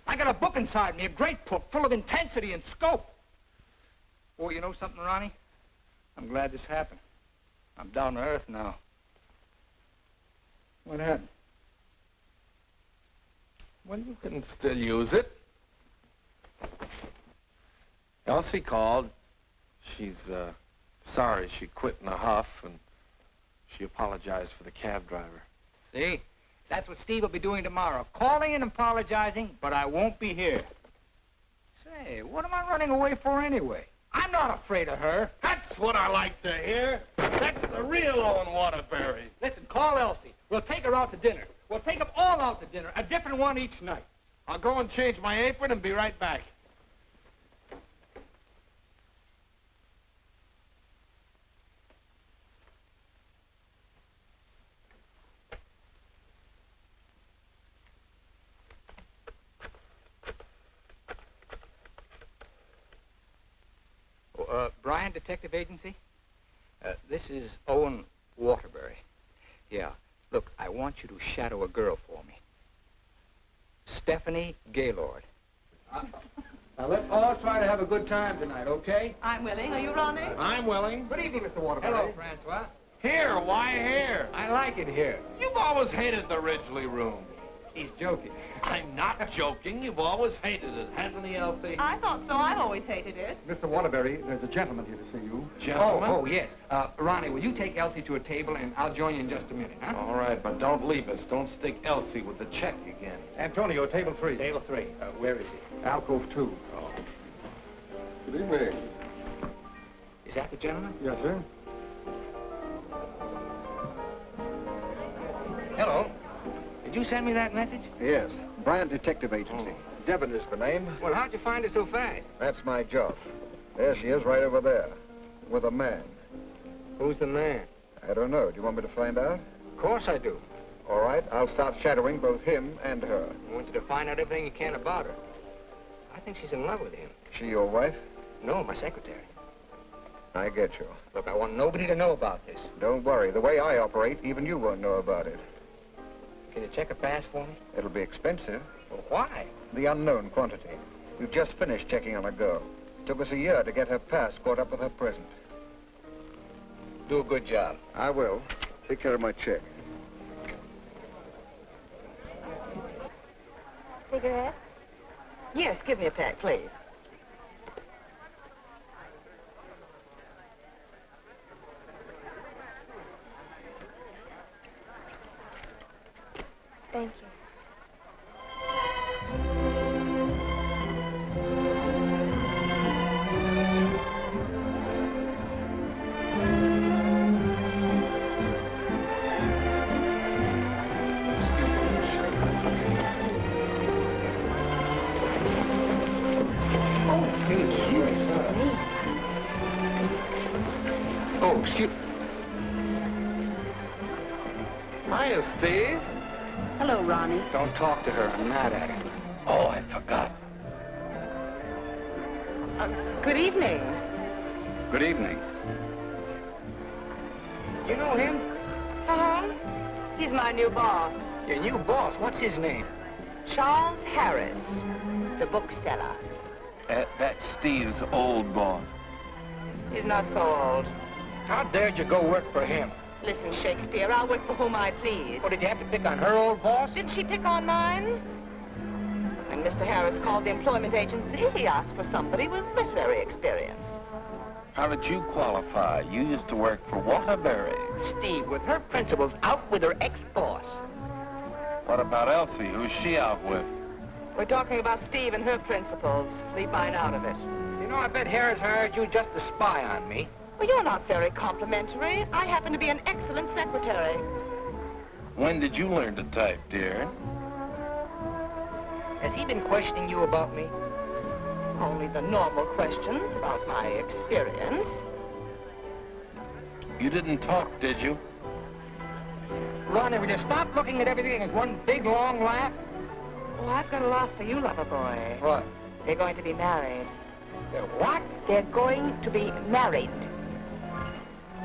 I got a book inside me, a great book, full of intensity and scope. Boy, you know something, Ronnie? I'm glad this happened. I'm down to earth now. What happened? Well, you can still use it. Elsie called. She's, sorry she quit in a huff, and she apologized for the cab driver. See? That's what Steve will be doing tomorrow. Calling and apologizing, but I won't be here. Say, what am I running away for anyway? I'm not afraid of her. That's what I like to hear. That's the real Owen Waterbury. Listen, call Elsie. We'll take her out to dinner. We'll take them all out to dinner, a different one each night. I'll go and change my apron and be right back. Bryan Detective Agency? This is Owen Waterbury. Yeah. Look, I want you to shadow a girl for me. Stephanie Gaylord. Now, let's all try to have a good time tonight, okay? I'm willing. Are you, Ronnie? I'm willing. Good evening, Mr. Waterbury. Hello, Francois. Here, why here? I like it here. You've always hated the Ridgely room. He's joking. I'm not joking. You've always hated it, hasn't he, Elsie? I thought so. I've always hated it. Mr. Waterbury, there's a gentleman here to see you. Gentlemen? Oh, yes. Ronnie, will you take Elsie to a table, and I'll join you in just a minute, huh? All right, but don't leave us. Don't stick Elsie with the check again. Antonio, table 3. Table 3. Where is he? Alcove 2. Oh. Good evening. Is that the gentleman? Yes, sir. Hello. Did you send me that message? Yes. Bryan Detective Agency. Devon is the name. Well, how'd you find her so fast? That's my job. There she is, right over there, with a man. Who's the man? I don't know. Do you want me to find out? Of course I do. All right, I'll start shadowing both him and her. I want you to find out everything you can about her. I think she's in love with him. She your wife? No, my secretary. I get you. Look, I want nobody to know about this. Don't worry. The way I operate, even you won't know about it. Can you check her pass for me? It'll be expensive. Well, why? The unknown quantity. We've just finished checking on a girl. Took us a year to get her pass caught up with her present. Do a good job. I will. Take care of my check. Cigarettes? Yes, give me a pack, please. Thank you. Oh, excuse... Hiya, Steve. Hello, Ronnie. Don't talk to her. I'm mad at her. Oh, I forgot. Good evening. Good evening. You know him? Uh-huh. He's my new boss, Your new boss. What's his name? Charles Harris, the bookseller. That's Steve's old boss. He's not so old. How dared you go work for him? Listen, Shakespeare, I'll work for whom I please. Well, did you have to pick on her old boss? Didn't she pick on mine? When Mr. Harris called the employment agency, he asked for somebody with literary experience. How did you qualify? You used to work for Waterbury. Steve, with her principals out with her ex-boss. What about Elsie? Who's she out with? We're talking about Steve and her principals. Leave mine out of it. You know, I bet Harris hired you just to spy on me. Well, you're not very complimentary. I happen to be an excellent secretary. When did you learn to type, dear? Has he been questioning you about me? Only the normal questions about my experience. You didn't talk, did you? Ronnie, will you stop looking at everything as one big, long laugh? Oh, I've got a laugh for you, lover boy. What? They're going to be married. They're what? They're going to be married.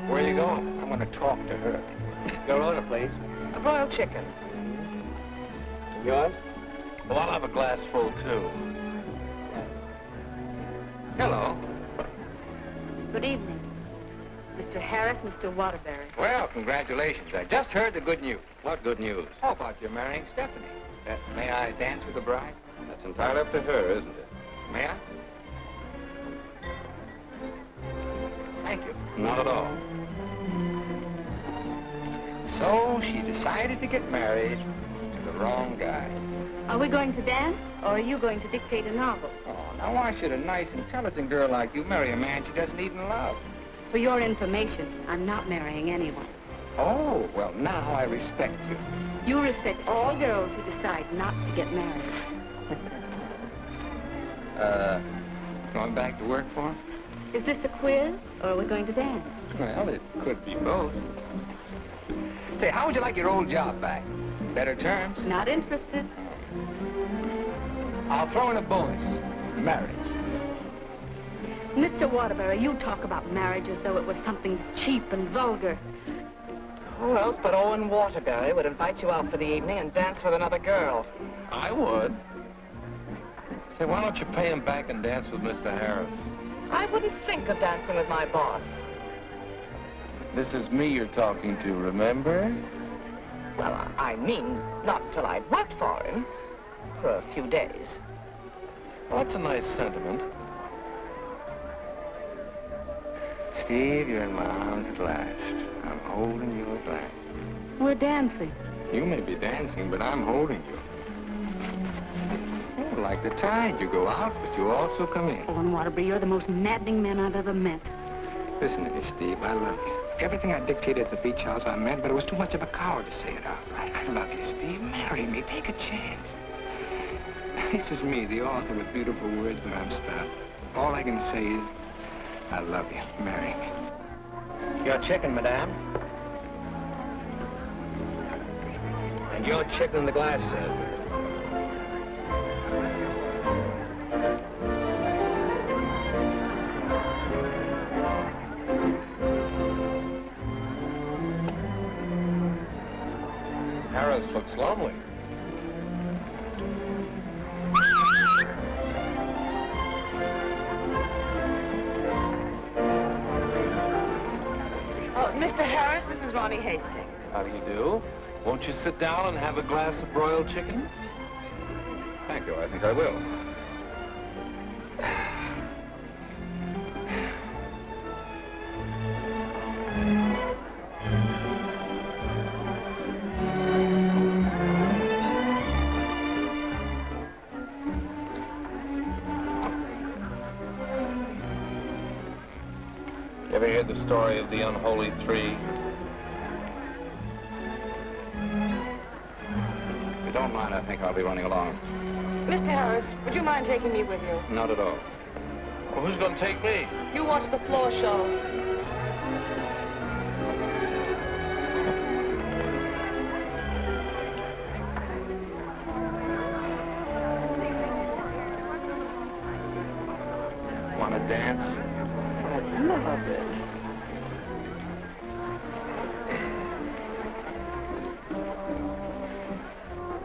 Where are you going? I want to talk to her. Your order, please. A broiled chicken. Yours? Well, I'll have a glass full, too. Hello. Good evening. Mr. Harris, Mr. Waterbury. Well, congratulations. I just heard the good news. What good news? How about you marrying Stephanie? May I dance with the bride? That's entirely up to her, isn't it? May I? Thank you. Not at all. So she decided to get married to the wrong guy. Are we going to dance, or are you going to dictate a novel? Oh, now why should a nice, intelligent girl like you marry a man she doesn't even love? For your information, I'm not marrying anyone. Oh, well, now I respect you. You respect all girls who decide not to get married. Going back to work for him? Is this a quiz, or are we going to dance? Well, it could be both. Say, how would you like your old job back? Better terms? Not interested. I'll throw in a bonus. Marriage. Mr. Waterbury, you talk about marriage as though it was something cheap and vulgar. Who else but Owen Waterbury would invite you out for the evening and dance with another girl? I would. Say, why don't you pay him back and dance with Mr. Harris? I wouldn't think of dancing with my boss. This is me you're talking to, remember? Well, I mean, not till I'd worked for him. For a few days. Well, that's a nice sentiment. Steve, you're in my arms at last. I'm holding you at last. We're dancing. You may be dancing, but I'm holding you. Oh, like the tide, you go out, but you also come in. Owen Waterbury, you're the most maddening man I've ever met. Listen to me, Steve, I love you. Everything I dictated at the beach house I meant, but it was too much of a coward to say it out. I love you, Steve. Marry me. Take a chance. This is me, the author with beautiful words, but I'm stuck. All I can say is, I love you. Marry me. Your chicken, madame. And your chicken in the glass, sir. Harris looks lonely. Oh, Mr. Harris, this is Ronnie Hastings. How do you do? Won't you sit down and have a glass of broiled chicken? Thank you. I think I will. You ever heard the story of the unholy three? If you don't mind, I think I'll be running along. Mr. Harris, would you mind taking me with you? Not at all. Well, who's going to take me? You watch the floor show. Want to dance? I love it.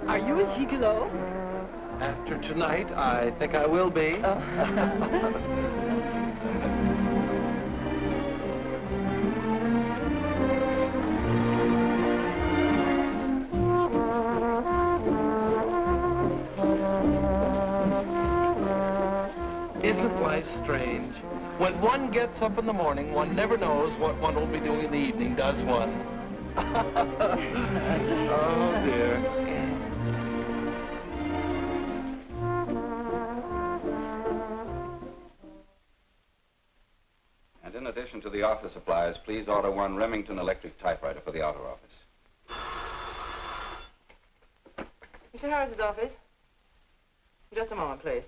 Are you a gigolo? After tonight, I think I will be. Isn't life strange? When one gets up in the morning, one never knows what one will be doing in the evening, does one? Oh, dear. And in addition to the office supplies, please order one Remington electric typewriter for the outer office. Mr. Harris's office. Just a moment, please.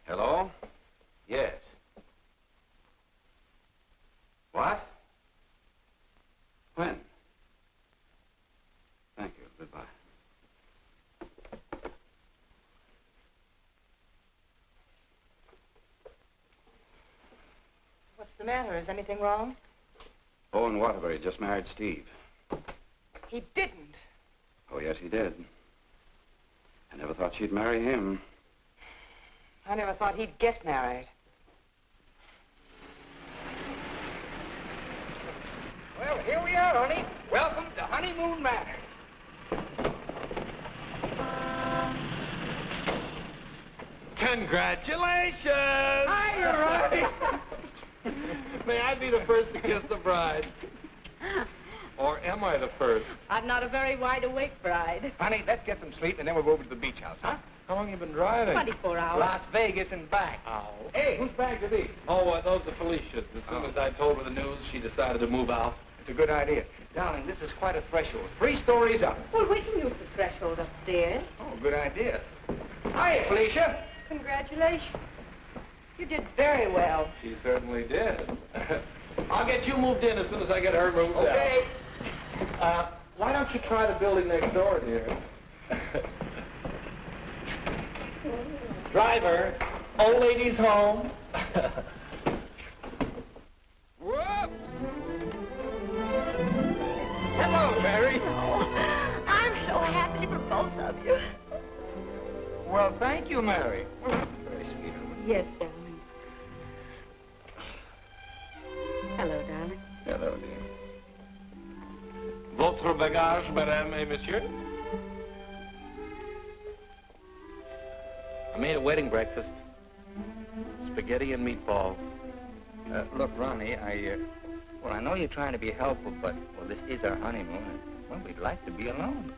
Hello? Yes. What? When? Thank you. Goodbye. What's the matter? Is anything wrong? Owen Waterbury just married Steve. He didn't. Oh, yes, he did. I never thought she'd marry him. I never thought he'd get married. Well, here we are, honey. Welcome to Honeymoon Manor. Congratulations! Hi, Ronnie! May I be the first to kiss the bride? Or am I the first? I'm not a very wide-awake bride. Honey, let's get some sleep, and then we'll go over to the beach house, huh? How long you been driving? 24 hours. Las Vegas and back. Oh. Hey, whose bags are these? Oh, those are Felicia's. As soon as I told her the news, she decided to move out. It's a good idea. Darling, this is quite a threshold. 3 stories up. Well, we can use the threshold upstairs. Oh, good idea. Hiya, Felicia. Congratulations. You did very well. She certainly did. I'll get you moved in as soon as I get her moved Okay. out. Why don't you try the building next door, dear? Driver, old lady's home. Whoop. Hello, Mary. Oh, I'm so happy for both of you. Well, thank you, Mary. Very sweet of you. Yes, darling. Hello, darling. Hello, dear. Votre bagage, madame et monsieur? I made a wedding breakfast. Spaghetti and meatballs. Look, Ronnie, I know you're trying to be helpful, but, well, this is our honeymoon, and, well, we'd like to be alone.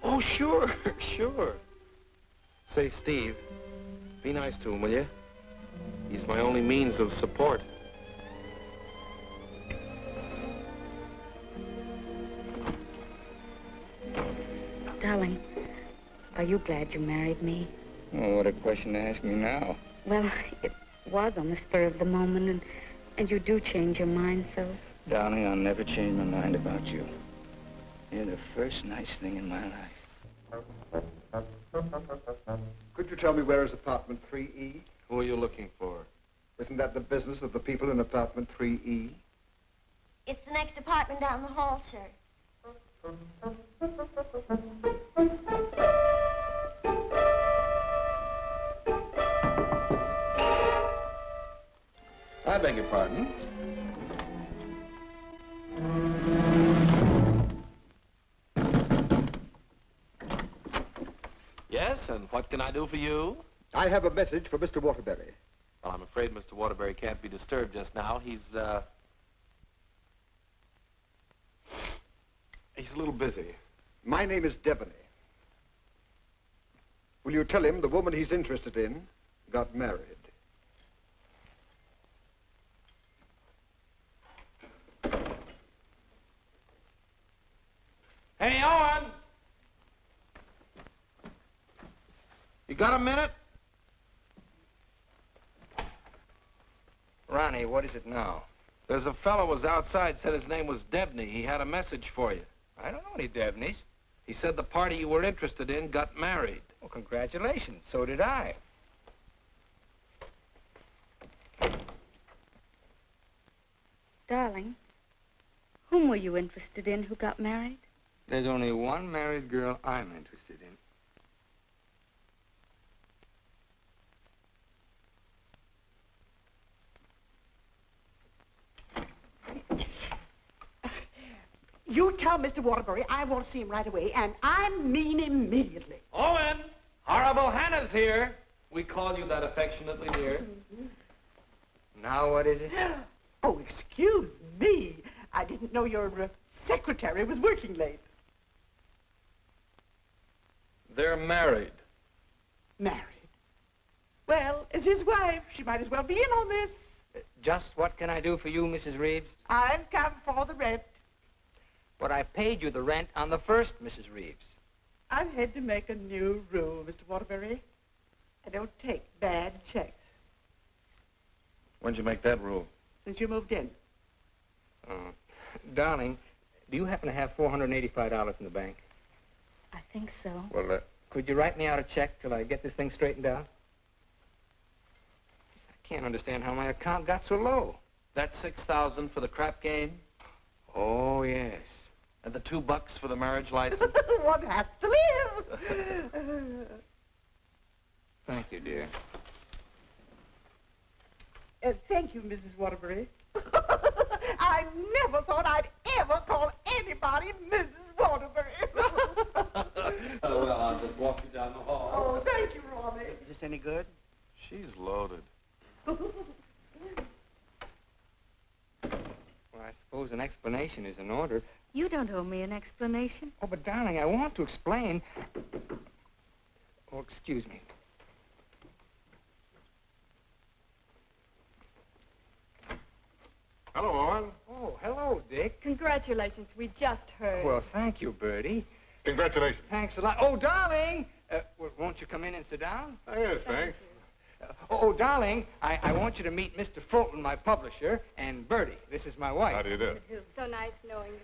Oh, sure, sure. Say, Steve, be nice to him, will you? He's my only means of support. Darling, Are you glad you married me? Oh, what a question to ask me now. Well, it was on the spur of the moment, and you do change your mind so. Darling, I'll never change my mind about you. You're the first nice thing in my life. Could you tell me where is apartment 3E? Who are you looking for? Isn't that the business of the people in apartment 3E? It's the next apartment down the hall, sir. I beg your pardon. Yes, and what can I do for you? I have a message for Mr. Waterbury. Well, I'm afraid Mr. Waterbury can't be disturbed just now. He's a little busy. My name is Devaney. Will you tell him the woman he's interested in got married? Hey, Owen! You got a minute? Ronnie, what is it now? There's a fellow was outside, said his name was Debney. He had a message for you. I don't know any Devneys. He said the party you were interested in got married. Well, congratulations. So did I. Darling, whom were you interested in who got married? There's only one married girl I'm interested in. You tell Mr. Waterbury I want to see him right away, and I mean immediately. Owen! Horrible Hannah's here. We call you that affectionately, dear. Now what is it? Oh, excuse me. I didn't know your secretary was working late. They're married. Married? Well, as his wife, she might as well be in on this. Just what can I do for you, Mrs. Reeves? I've come for the rent. But I paid you the rent on the first, Mrs. Reeves. I've had to make a new rule, Mr. Waterbury. I don't take bad checks. When'd you make that rule? Since you moved in. Darling, do you happen to have $485 in the bank? I think so. Well, could you write me out a check till I get this thing straightened out? I can't understand how my account got so low. That's $6,000 for the crap game? Oh, yes. And the $2 for the marriage license? One has to live. Thank you, dear. Thank you, Mrs. Waterbury. I never thought I'd ever call anybody Mrs. Waterbury. Oh, well, I'll just walk you down the hall. Oh, thank you, Ronnie. Is this any good? She's loaded. Well, I suppose an explanation is in order. You don't owe me an explanation. Oh, but darling, I want to explain. Oh, excuse me. Hello, Owen. Oh, hello, Dick. Congratulations. We just heard. Well, thank you, Bertie. Congratulations. Thanks a lot. Oh, darling, won't you come in and sit down? Oh, yes, thanks. Darling, I want you to meet Mr. Fulton, my publisher, and Bertie. This is my wife. How do you do? So nice knowing you.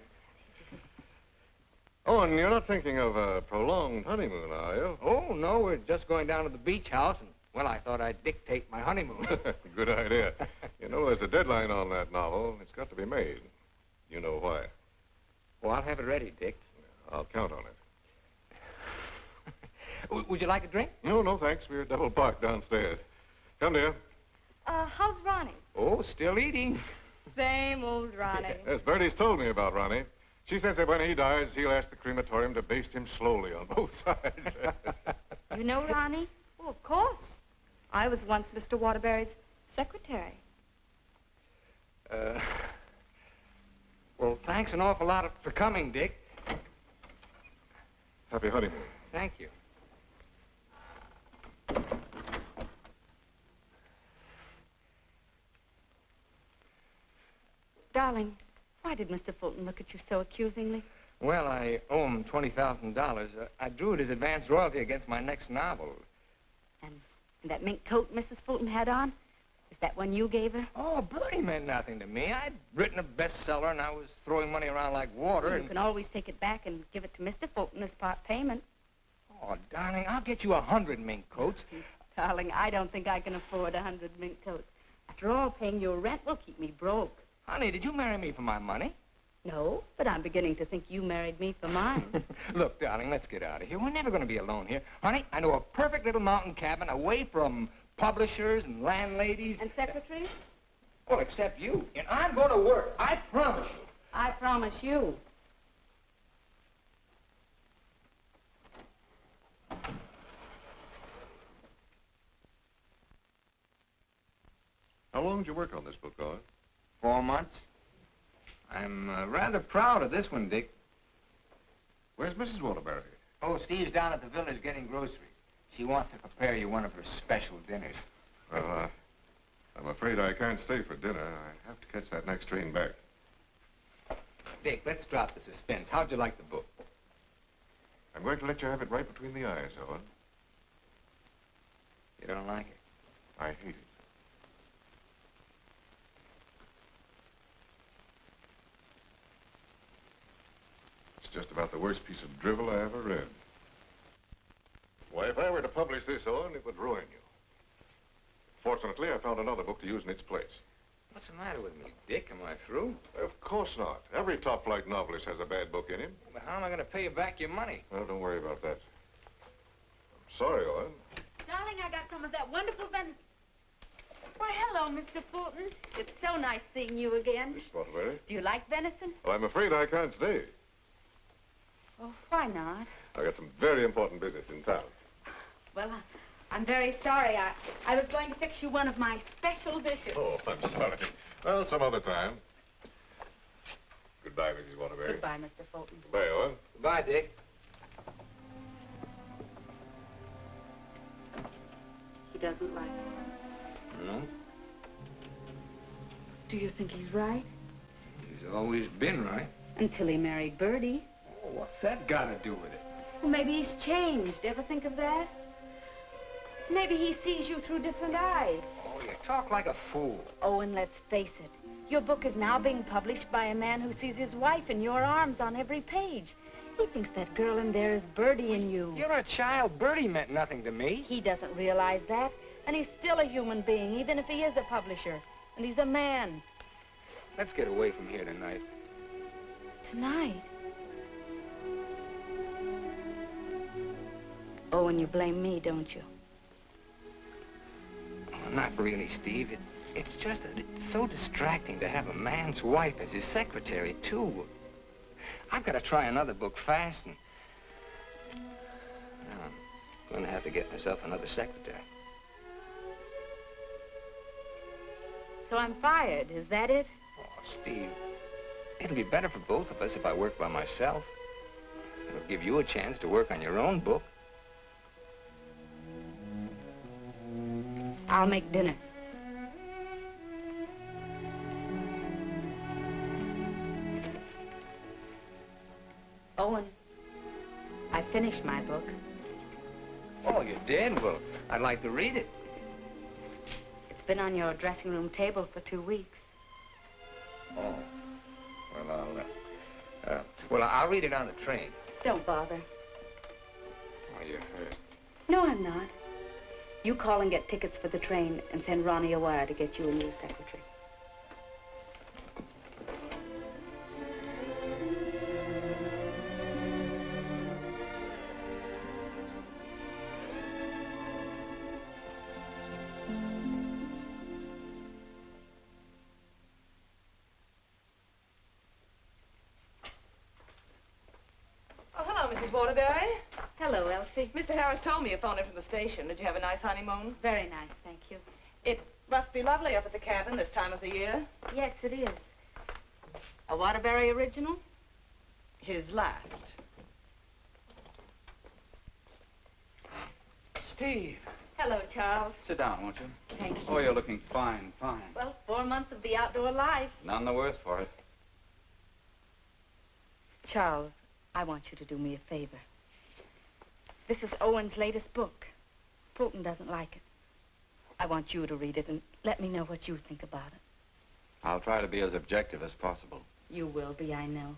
Owen, you're not thinking of a prolonged honeymoon, are you? Oh, no, we're just going down to the beach house, and, well, I thought I'd dictate my honeymoon. Good idea. You know, there's a deadline on that novel. It's got to be made. You know why. Well, I'll have it ready, Dick. I'll count on it. Would you like a drink? No, no, thanks. We're double parked downstairs. Come, dear. How's Ronnie? Oh, still eating. Same old Ronnie. Yes, Bertie's told me about Ronnie. She says that when he dies, he'll ask the crematorium to baste him slowly on both sides. You know Ronnie? Oh, of course. I was once Mr. Waterbury's secretary. Well, thanks an awful lot for coming, Dick. Happy honeymoon. Thank you. Darling, why did Mr. Fulton look at you so accusingly? Well, I owe him $20,000. I drew it as advance royalty against my next novel. And that mink coat Mrs. Fulton had on? Is that one you gave her? Oh, Bertie meant nothing to me. I'd written a bestseller, and I was throwing money around like water. Well, you can always take it back and give it to Mr. Fulton as part payment. Oh, darling, I'll get you 100 mink coats. Darling, I don't think I can afford 100 mink coats. After all, paying your rent will keep me broke. Honey, did you marry me for my money? No, but I'm beginning to think you married me for mine. Look, darling, let's get out of here. We're never going to be alone here. Honey, I know a perfect little mountain cabin away from publishers and landladies. And secretaries? Well, except you. And I'm going to work. I promise you. I promise you. How long did you work on this book, Owen? 4 months. I'm rather proud of this one, Dick. Where's Mrs. Waterbury? Oh, Steve's down at the village getting groceries. She wants to prepare you one of her special dinners. Well, I'm afraid I can't stay for dinner. I have to catch that next train back. Dick, let's drop the suspense. How'd you like the book? I'm going to let you have it right between the eyes, Owen. You don't like it? I hate it. It's just about the worst piece of drivel I ever read. Why, if I were to publish this, Owen, it would ruin you. Fortunately, I found another book to use in its place. What's the matter with me, Dick? Am I through? Of course not. Every top-flight novelist has a bad book in him. But how am I going to pay you back your money? Well, don't worry about that. I'm sorry, Owen. Darling, I got some of that wonderful venison. Why, hello, Mr. Fulton. It's so nice seeing you again. Miss Waterbury? Do you like venison? Well, I'm afraid I can't stay. Oh, why not? I got some very important business in town. Well, I'm very sorry. I was going to fix you one of my special dishes. Oh, I'm sorry. Well, some other time. Goodbye, Mrs. Waterbury. Goodbye, Mr. Fulton. Goodbye, Owen. Goodbye, Dick. He doesn't like it. No? Do you think he's right? He's always been right. Until he married Bertie. Oh, what's that got to do with it? Well, maybe he's changed. Ever think of that? Maybe he sees you through different eyes. Oh, you talk like a fool. Oh, and let's face it. Your book is now being published by a man who sees his wife in your arms on every page. He thinks that girl in there is Bertie in you. You're a child. Bertie meant nothing to me. He doesn't realize that. And he's still a human being, even if he is a publisher. And he's a man. Let's get away from here tonight. Tonight? Oh, and you blame me, don't you? Oh, not really, Steve. It's just that it's so distracting to have a man's wife as his secretary, too. I've got to try another book fast, and now I'm going to have to get myself another secretary. So I'm fired, is that it? Oh, Steve, it'll be better for both of us if I work by myself. It'll give you a chance to work on your own book. I'll make dinner. Owen, I finished my book. Oh, you did? Well, I'd like to read it. It's been on your dressing room table for 2 weeks. Oh. Well, I'll read it on the train. Don't bother. Oh, you're hurt. No, I'm not. You call and get tickets for the train and send Ronnie a wire to get you a new secretary. Oh, hello, Mrs. Waterbury. Hello, Elsie. Mr. Harris told me you phoned in from the station. Did you have a nice honeymoon? Very nice, thank you. It must be lovely up at the cabin this time of the year. Yes, it is. A Waterbury original? His last. Steve. Hello, Charles. Sit down, won't you? Thank you. Oh, you're looking fine, fine. Well, 4 months of the outdoor life. None the worse for it. Charles, I want you to do me a favor. This is Owen's latest book. Fulton doesn't like it. I want you to read it and let me know what you think about it. I'll try to be as objective as possible. You will be, I know.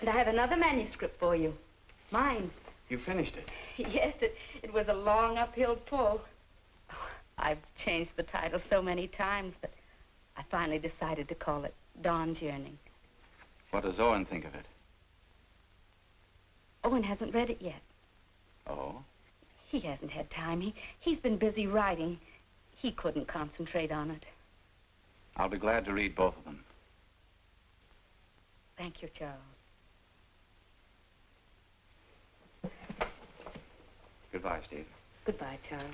And I have another manuscript for you. Mine. You finished it? Yes, it was a long uphill pull. Oh, I've changed the title so many times, but I finally decided to call it Dawn's Yearning. What does Owen think of it? Owen hasn't read it yet. Oh? He hasn't had time. He's been busy writing. He couldn't concentrate on it. I'll be glad to read both of them. Thank you, Charles. Goodbye, Steve. Goodbye, Charles.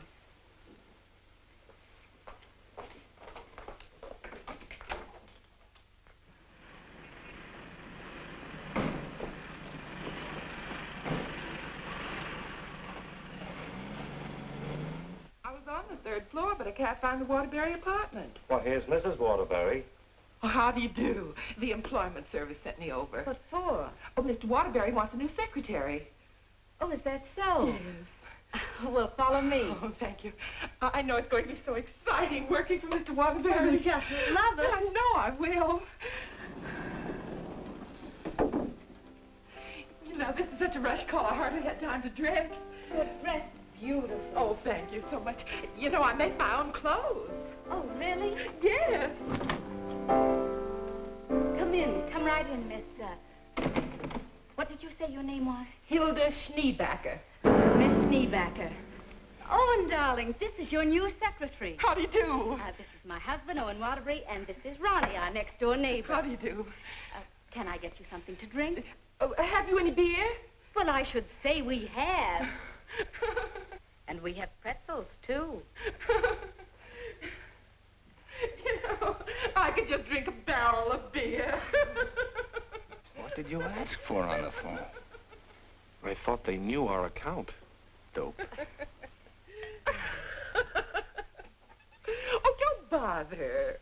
I was on the 3rd floor, but I can't find the Waterbury apartment. Well, here's Mrs. Waterbury. Oh, how do you do? The employment service sent me over. What for? Oh, Mr. Waterbury wants a new secretary. Oh, is that so? Yes. Well, follow me. Oh, thank you. I know it's going to be so exciting working for Mr. Waterbury. Oh, just love it. I know I will. You know, this is such a rush call, I hardly had time to dress. You're dressed beautiful. Oh, thank you so much. You know, I make my own clothes. Oh, really? Yes. Come in. Come right in, Miss, what did you say your name was? Hilda Schneebacker. Miss Schneebacker. Owen, darling, this is your new secretary. How do you do? This is my husband, Owen Waterbury, and this is Ronnie, our next-door neighbor. How do you do? Can I get you something to drink? Have you any beer? Well, I should say we have. And we have pretzels, too. You know, I could just drink a barrel of beer. What did you ask for on the phone? I thought they knew our account. Dope. Oh, don't bother.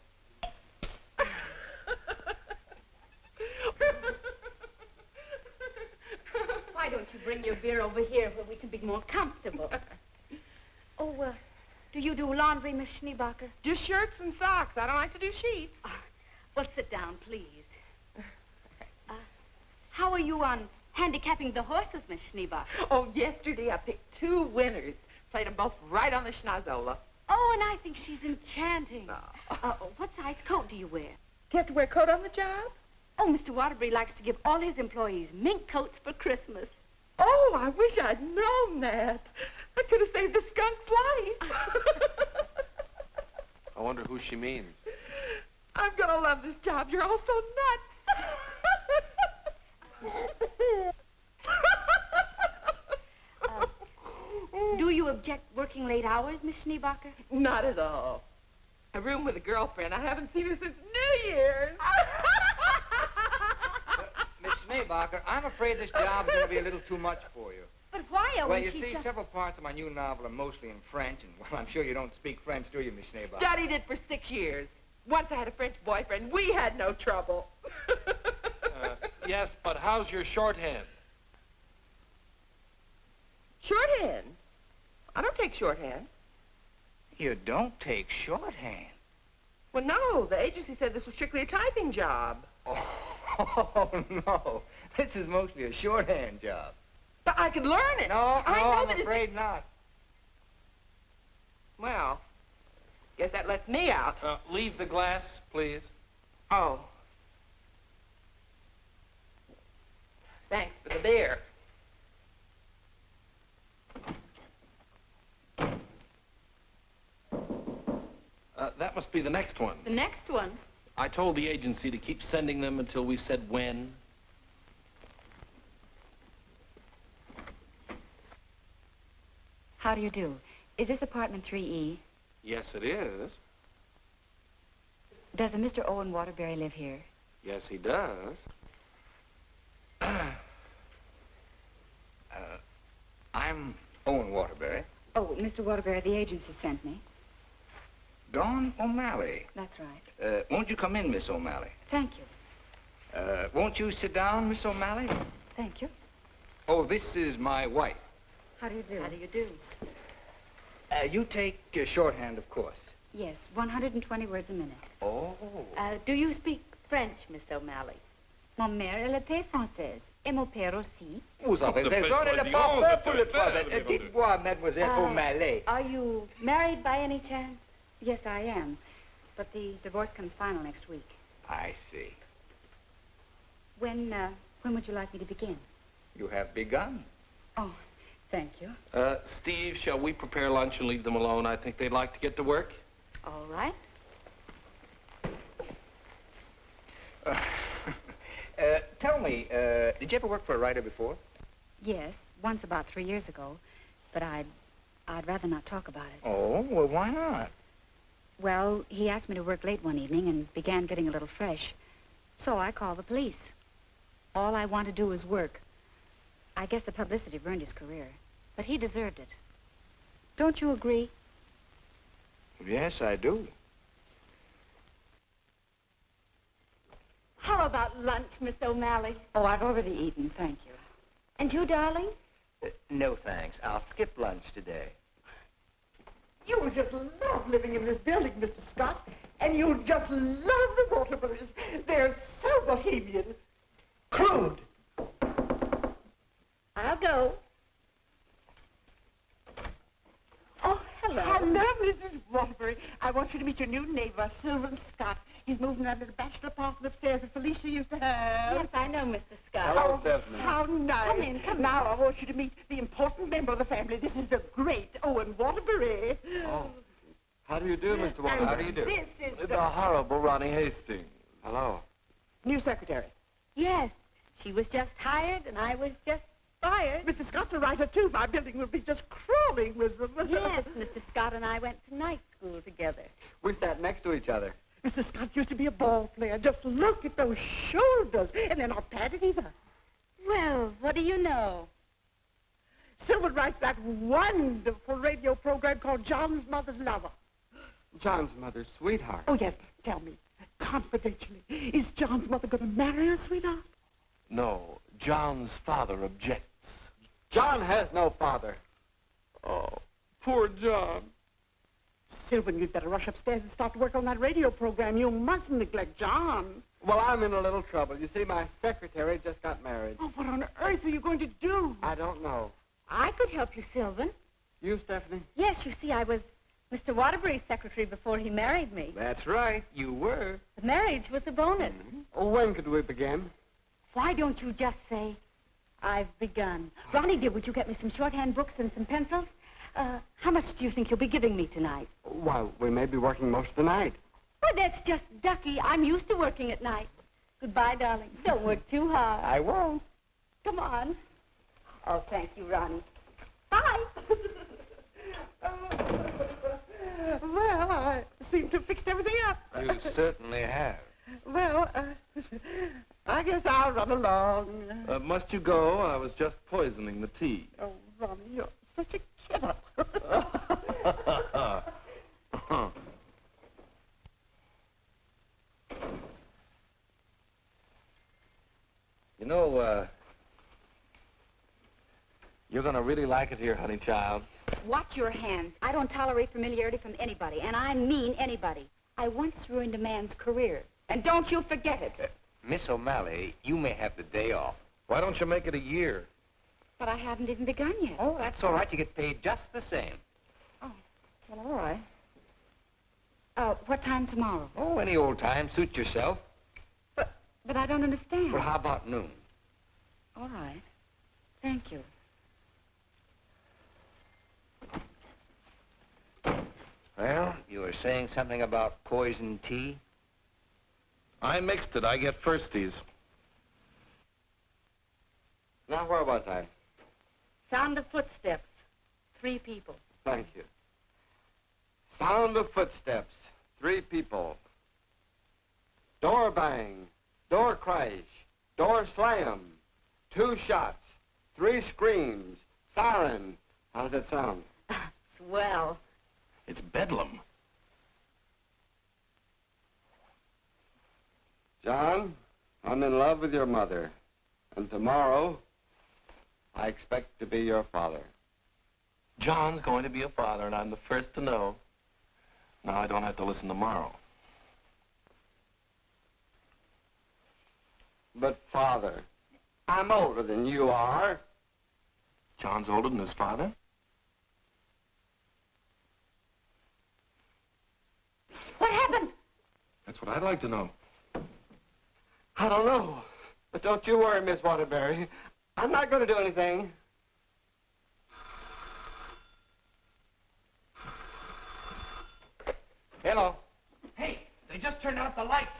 Why don't you bring your beer over here where we can be more comfortable? Oh, do you do laundry, Miss Schneebacher? Just shirts and socks. I don't like to do sheets. Well, sit down, please. How are you on handicapping the horses, Miss Schneebacher? Oh, yesterday I picked 2 winners. Played them both right on the schnozola. Oh, and I think she's enchanting. What size coat do you wear? Do you have to wear a coat on the job? Oh, Mr. Waterbury likes to give all his employees mink coats for Christmas. Oh, I wish I'd known that. I could have saved the skunk's life. I wonder who she means. I'm gonna love this job. You're all so nuts. Do you object working late hours, Miss Schneebacher? Not at all. A room with a girlfriend. I haven't seen her since New Year's. Miss Schneebacher, I'm afraid this job's going to be a little too much for you. But why, Owen? Well, you see, several parts of my new novel are mostly in French, and, well, I'm sure you don't speak French, do you, Miss Schneebacher? Studied it for 6 years. Once I had a French boyfriend. We had no trouble. Yes, but how's your shorthand? Shorthand? I don't take shorthand. You don't take shorthand? Well, no. The agency said this was strictly a typing job. Oh, no. This is mostly a shorthand job. But I could learn it. No, I'm that afraid not. Well, guess that lets me out. Leave the glass, please. Oh. Thanks for the beer. That must be the next one. The next one? I told the agency to keep sending them until we said when. How do you do? Is this apartment 3E? Yes, it is. Does a Mr. Owen Waterbury live here? Yes, he does. I'm Owen Waterbury. Oh, Mr. Waterbury, the agency sent me. Dawn O'Malley. That's right. Won't you come in, Miss O'Malley? Thank you. Won't you sit down, Miss O'Malley? Thank you. Oh, this is my wife. How do you do? How do you do? You take shorthand, of course. Yes, 120 words a minute. Oh. Do you speak French, Miss O'Malley? Mon mère, elle était française. Et mon père aussi. Vous avez raison, elle est pas pour le problème. Dites-moi, Mademoiselle O'Malley. Are you married by any chance? Yes, I am. But the divorce comes final next week. I see. When would you like me to begin? You have begun. Oh, thank you. Steve, shall we prepare lunch and leave them alone? I think they'd like to get to work. All right. Tell me, did you ever work for a writer before? Yes, once about 3 years ago. But I'd rather not talk about it. Oh, well, why not? Well, he asked me to work late one evening and began getting a little fresh. So I called the police. All I want to do is work. I guess the publicity ruined his career. But he deserved it. Don't you agree? Yes, I do. How about lunch, Miss O'Malley? Oh, I've already eaten, thank you. And you, darling? No, thanks. I'll skip lunch today. You will just love living in this building, Mr. Scott. And you'll just love the Waterburys. They're so bohemian. Crude. I'll go. Oh, hello. Hello, Mrs. Waterbury. I want you to meet your new neighbor, Sylvan Scott. He's moving that little bachelor apartment upstairs that Felicia used to have. Yes, I know, Mr. Scott. Hello, Stephanie. How nice. Come in, come in. Now I want you to meet the important member of the family. This is the great Owen Waterbury. Oh. How do you do, Mr. Waterbury? And How do you do? This is The horrible Ronnie Hastings. Hello. new secretary. Yes, she was just hired and I was just fired. Mr. Scott's a writer, too. My building will be just crawling with them. Yes, Mr. Scott and I went to night school together. We sat next to each other. Mr. Scott used to be a ball player. Just look at those shoulders. And they're not padded either. Well, what do you know? Sylvan writes that wonderful radio program called John's Mother's Lover. John's mother's sweetheart. Oh, yes. Tell me, confidentially, is John's mother going to marry her, sweetheart? No, John's father objects. John has no father. Oh, poor John. Sylvan, you'd better rush upstairs and start to work on that radio program. You mustn't neglect John. Well, I'm in a little trouble. You see, my secretary just got married. Oh, what on earth are you going to do? I don't know. I could help you, Sylvan. You, Stephanie? Yes, you see, I was Mr. Waterbury's secretary before he married me. That's right, you were. The marriage was a bonus. Oh, when could we begin? Why don't you just say, I've begun? Ronnie, dear, would you get me some shorthand books and some pencils? How much do you think you'll be giving me tonight? Why, we may be working most of the night. Oh, that's just ducky. I'm used to working at night. Goodbye, darling. Don't work too hard. I won't. Come on. Oh, thank you, Ronnie. Bye. Well, I seem to have fixed everything up. You certainly have. Well, I guess I'll run along. Must you go? I was just poisoning the tea. Oh, Ronnie, you're such a kidder. You know, you're going to really like it here, honey child. Watch your hands. I don't tolerate familiarity from anybody, and I mean anybody. I once ruined a man's career, and don't you forget it. Miss O'Malley, you may have the day off. Why don't you make it a year? But I haven't even begun yet. Oh, that's all right. You get paid just the same. Oh, well, all right. What time tomorrow? Oh, any old time. Suit yourself. But I don't understand. Well, how about noon? All right. Thank you. Well, you were saying something about poison tea? I mixed it. I get firsties. Now, where was I? Sound of footsteps. 3 people. Thank you. Sound of footsteps. 3 people. Door bang. Door crash. Door slam. 2 shots. 3 screams. Siren. How does it sound? Swell. It's bedlam. John, I'm in love with your mother. And tomorrow, I expect to be your father. John's going to be a father, and I'm the first to know. Now I don't have to listen tomorrow. But, Father, I'm older than you are. John's older than his father? What happened? That's what I'd like to know. I don't know. But don't you worry, Miss Waterbury. I'm not going to do anything. Hello. Hey, they just turned out the lights.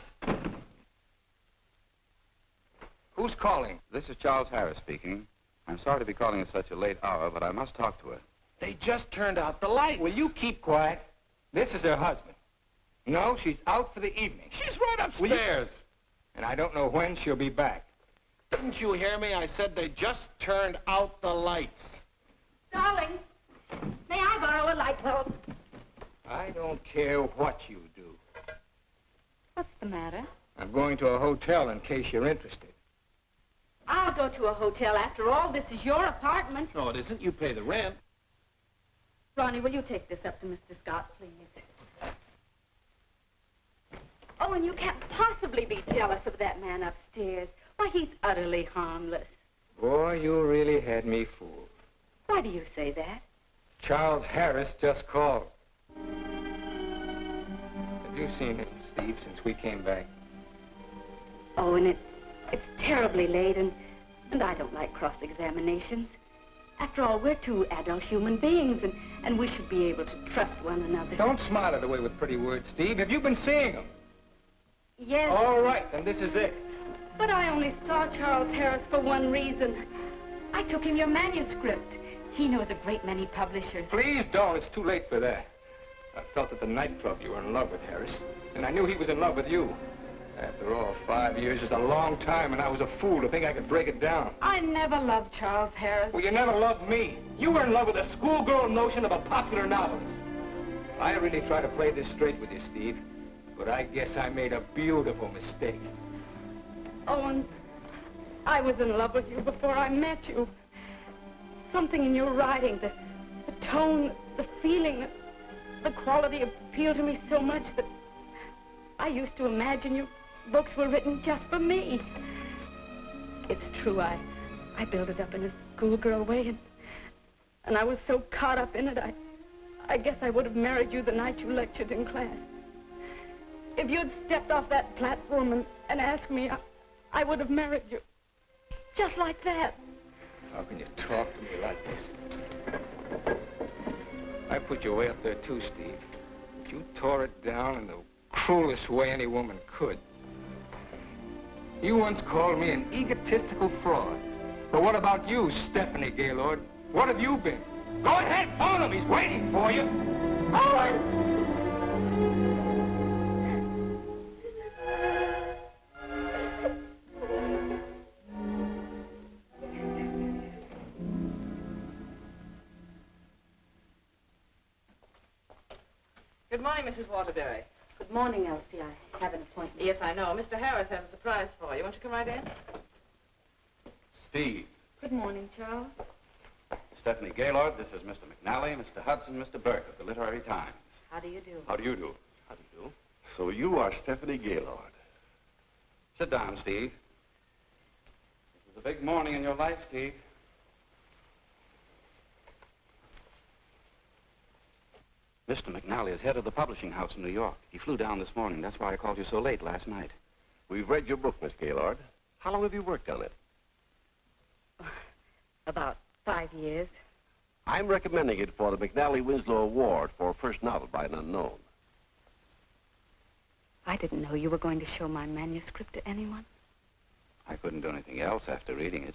Who's calling? This is Charles Harris speaking. I'm sorry to be calling at such a late hour, but I must talk to her. They just turned out the lights. Will you keep quiet? This is her husband. No, she's out for the evening. She's right upstairs. And I don't know when she'll be back. Didn't you hear me? I said they just turned out the lights. Darling, may I borrow a light bulb? I don't care what you do. What's the matter? I'm going to a hotel in case you're interested. I'll go to a hotel. After all, this is your apartment. No, it isn't. You pay the rent. Ronnie, will you take this up to Mr. Scott, please? Oh, and you can't possibly be jealous of that man upstairs. Why, he's utterly harmless. Boy, you really had me fooled. Why do you say that? Charles Harris just called. Have you seen him, Steve, since we came back? Oh, and it's terribly late, and I don't like cross-examinations. After all, we're two adult human beings, and we should be able to trust one another. Don't smile it away with pretty words, Steve. Have you been seeing him? Yes. All right, then this is it. But I only saw Charles Harris for one reason. I took him your manuscript. He knows a great many publishers. Please don't. It's too late for that. I felt at the nightclub you were in love with Harris, and I knew he was in love with you. After all, 5 years is a long time, and I was a fool to think I could break it down. I never loved Charles Harris. Well, you never loved me. You were in love with a schoolgirl notion of a popular novelist. I really try to play this straight with you, Steve, but I guess I made a beautiful mistake. Owen, I was in love with you before I met you. Something in your writing, the tone, the feeling, the quality appealed to me so much that I used to imagine your books were written just for me. It's true, I built it up in a schoolgirl way, and I was so caught up in it, I guess I would have married you the night you lectured in class. If you'd stepped off that platform and asked me, I would have married you. Just like that. How can you talk to me like this? I put you way up there too, Steve. But you tore it down in the cruelest way any woman could. You once called me an egotistical fraud. But what about you, Stephanie Gaylord? What have you been? Go ahead, phone him. He's waiting for you. Owen! Good morning, Mrs. Waterbury. Good morning, Elsie. I have an appointment. Yes, I know. Mr. Harris has a surprise for you. Won't you come right in? Steve. Good morning, Charles. Stephanie Gaylord, this is Mr. McNally, Mr. Hudson, Mr. Burke of the Literary Times. How do you do? How do you do? How do you do? So you are Stephanie Gaylord. Sit down, Steve. This is a big morning in your life, Steve. Mr. McNally is head of the publishing house in New York. He flew down this morning. That's why I called you so late last night. We've read your book, Miss Gaylord. How long have you worked on it? About 5 years. I'm recommending it for the McNally Winslow Award for first novel by an unknown. I didn't know you were going to show my manuscript to anyone. I couldn't do anything else after reading it.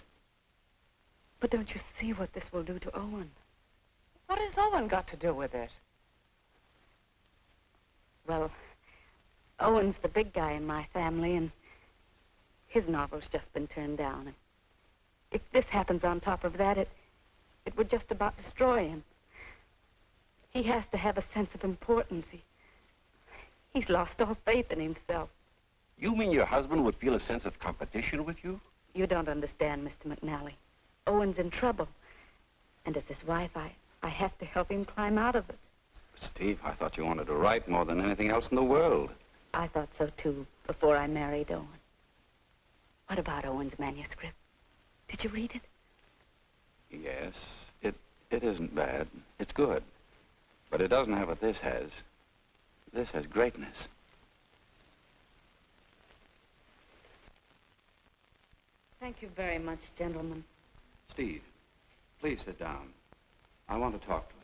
But don't you see what this will do to Owen? What has Owen got to do with it? Well, Owen's the big guy in my family, and his novel's just been turned down. And if this happens on top of that, it would just about destroy him. He has to have a sense of importance. He's lost all faith in himself. You mean your husband would feel a sense of competition with you? You don't understand, Mr. McNally. Owen's in trouble. And as his wife, I have to help him climb out of it. Steve, I thought you wanted to write more than anything else in the world. I thought so, too, before I married Owen. What about Owen's manuscript? Did you read it? Yes, it isn't bad. It's good. But it doesn't have what this has. This has greatness. Thank you very much, gentlemen. Steve, please sit down. I want to talk to you.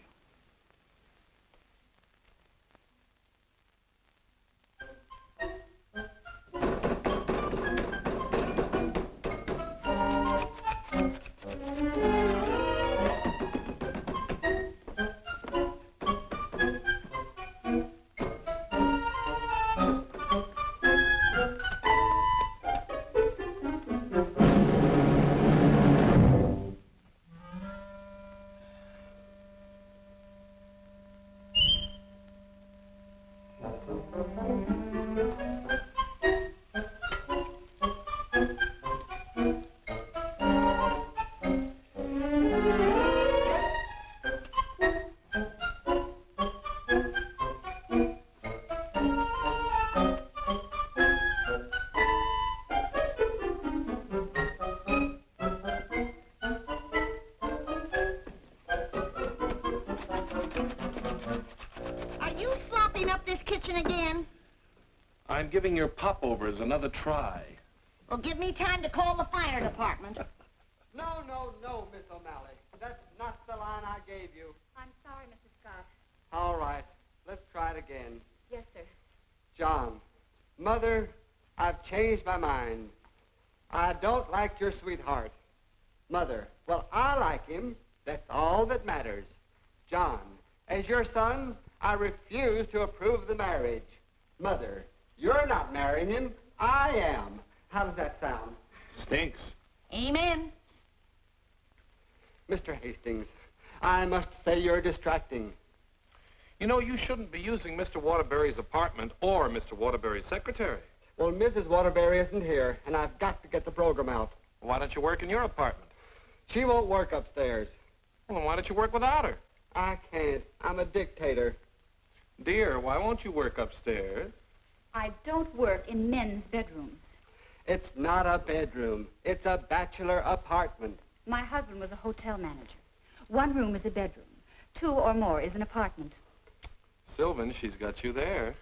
I'm giving your popovers another try. Well, give me time to call the fire department. No, Miss O'Malley. That's not the line I gave you. I'm sorry, Mrs. Scott. All right. Let's try it again. Yes, sir. John, Mother, I've changed my mind. I don't like your sweetheart. Mother, well, I like him. That's all that matters. John, as your son, I refuse to approve the marriage. Mother, you're not marrying him. I am. How does that sound? Stinks. Amen. Mr. Hastings, I must say you're distracting. You know, you shouldn't be using Mr. Waterbury's apartment or Mr. Waterbury's secretary. Well, Mrs. Waterbury isn't here, and I've got to get the program out. Why don't you work in your apartment? She won't work upstairs. Well, then why don't you work without her? I can't. I'm a dictator. Dear, why won't you work upstairs? I don't work in men's bedrooms. It's not a bedroom. It's a bachelor apartment. My husband was a hotel manager. One room is a bedroom. Two or more is an apartment. Sylvan, she's got you there.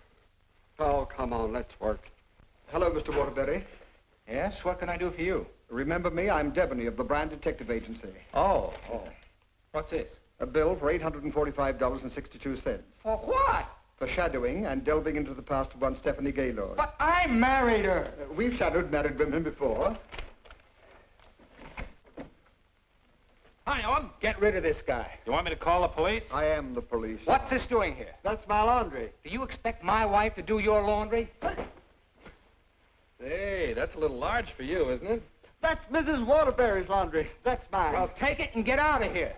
Oh, come on, let's work. Hello, Mr. Waterbury. Yes, what can I do for you? Remember me? I'm Devaney of the Brand Detective Agency. Oh. What's this? A bill for $845.62. For what? For shadowing and delving into the past of one Stephanie Gaylord. But I married her. We've shadowed married women before. Hi, Owen. Get rid of this guy. You want me to call the police? I am the police. What's this doing here? That's my laundry. Do you expect my wife to do your laundry? Hey, that's a little large for you, isn't it? That's Mrs. Waterbury's laundry. That's mine. Well, take it and get out of here.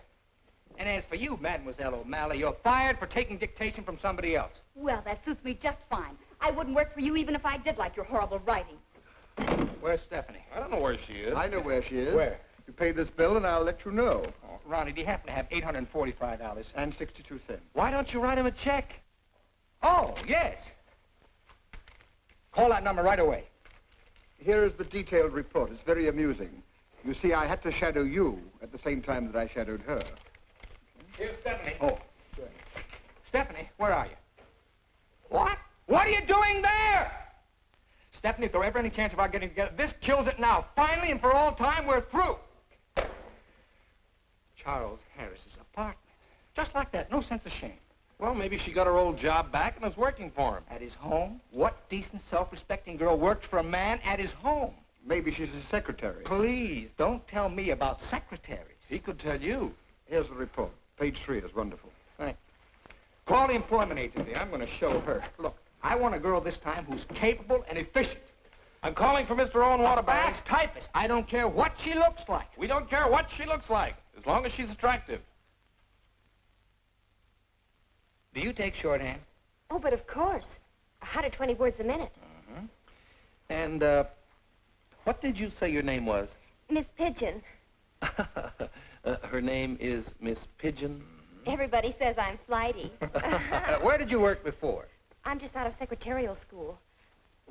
And as for you, Mademoiselle O'Malley, you're fired for taking dictation from somebody else. Well, that suits me just fine. I wouldn't work for you even if I did like your horrible writing. Where's Stephanie? I don't know where she is. I know where she is. Where? You pay this bill and I'll let you know. Oh, Ronnie, do you happen to have $845? And 62 cents. Why don't you write him a check? Oh, yes. Call that number right away. Here is the detailed report. It's very amusing. You see, I had to shadow you at the same time that I shadowed her. Here's Stephanie. Oh. Stephanie, where are you? What? What are you doing there? Stephanie, if there were ever any chance of our getting together, this kills it now. Finally and for all time, we're through. Charles Harris's apartment. Just like that, no sense of shame. Well, maybe she got her old job back and is working for him. At his home? What decent, self-respecting girl worked for a man at his home? Maybe she's his secretary. Please, don't tell me about secretaries. He could tell you. Here's the report. Page 3 is wonderful. Thank you. Call the employment agency. I'm going to show her. Look, I want a girl this time who's capable and efficient. I'm calling for Mr. Owen Waterbury. A fast typist. I don't care what she looks like. We don't care what she looks like, as long as she's attractive. Do you take shorthand? Oh, but of course. 120 words a minute. And, what did you say your name was? Miss Pigeon. Her name is Miss Pigeon. Everybody says I'm flighty. Where did you work before? I'm just out of secretarial school.